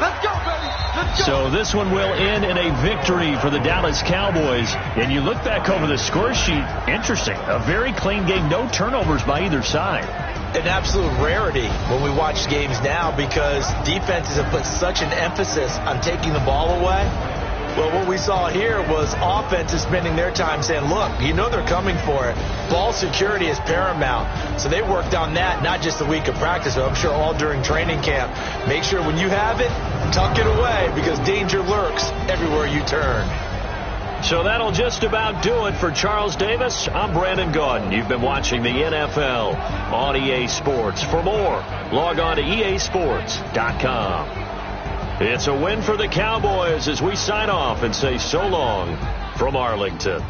Let's go, baby. Let's go. So this one will end in a victory for the Dallas Cowboys. And you look back over the score sheet, interesting. A very clean game, no turnovers by either side. An absolute rarity when we watch games now because defenses have put such an emphasis on taking the ball away. Well, what we saw here was offenses spending their time saying, look, you know they're coming for it. Ball security is paramount. So they worked on that not just the week of practice, but I'm sure all during training camp. Make sure when you have it, tuck it away because danger lurks everywhere you turn. So that'll just about do it for Charles Davis. I'm Brandon Gaudin. You've been watching the NFL on EA Sports. For more, log on to easports.com. It's a win for the Cowboys as we sign off and say so long from Arlington.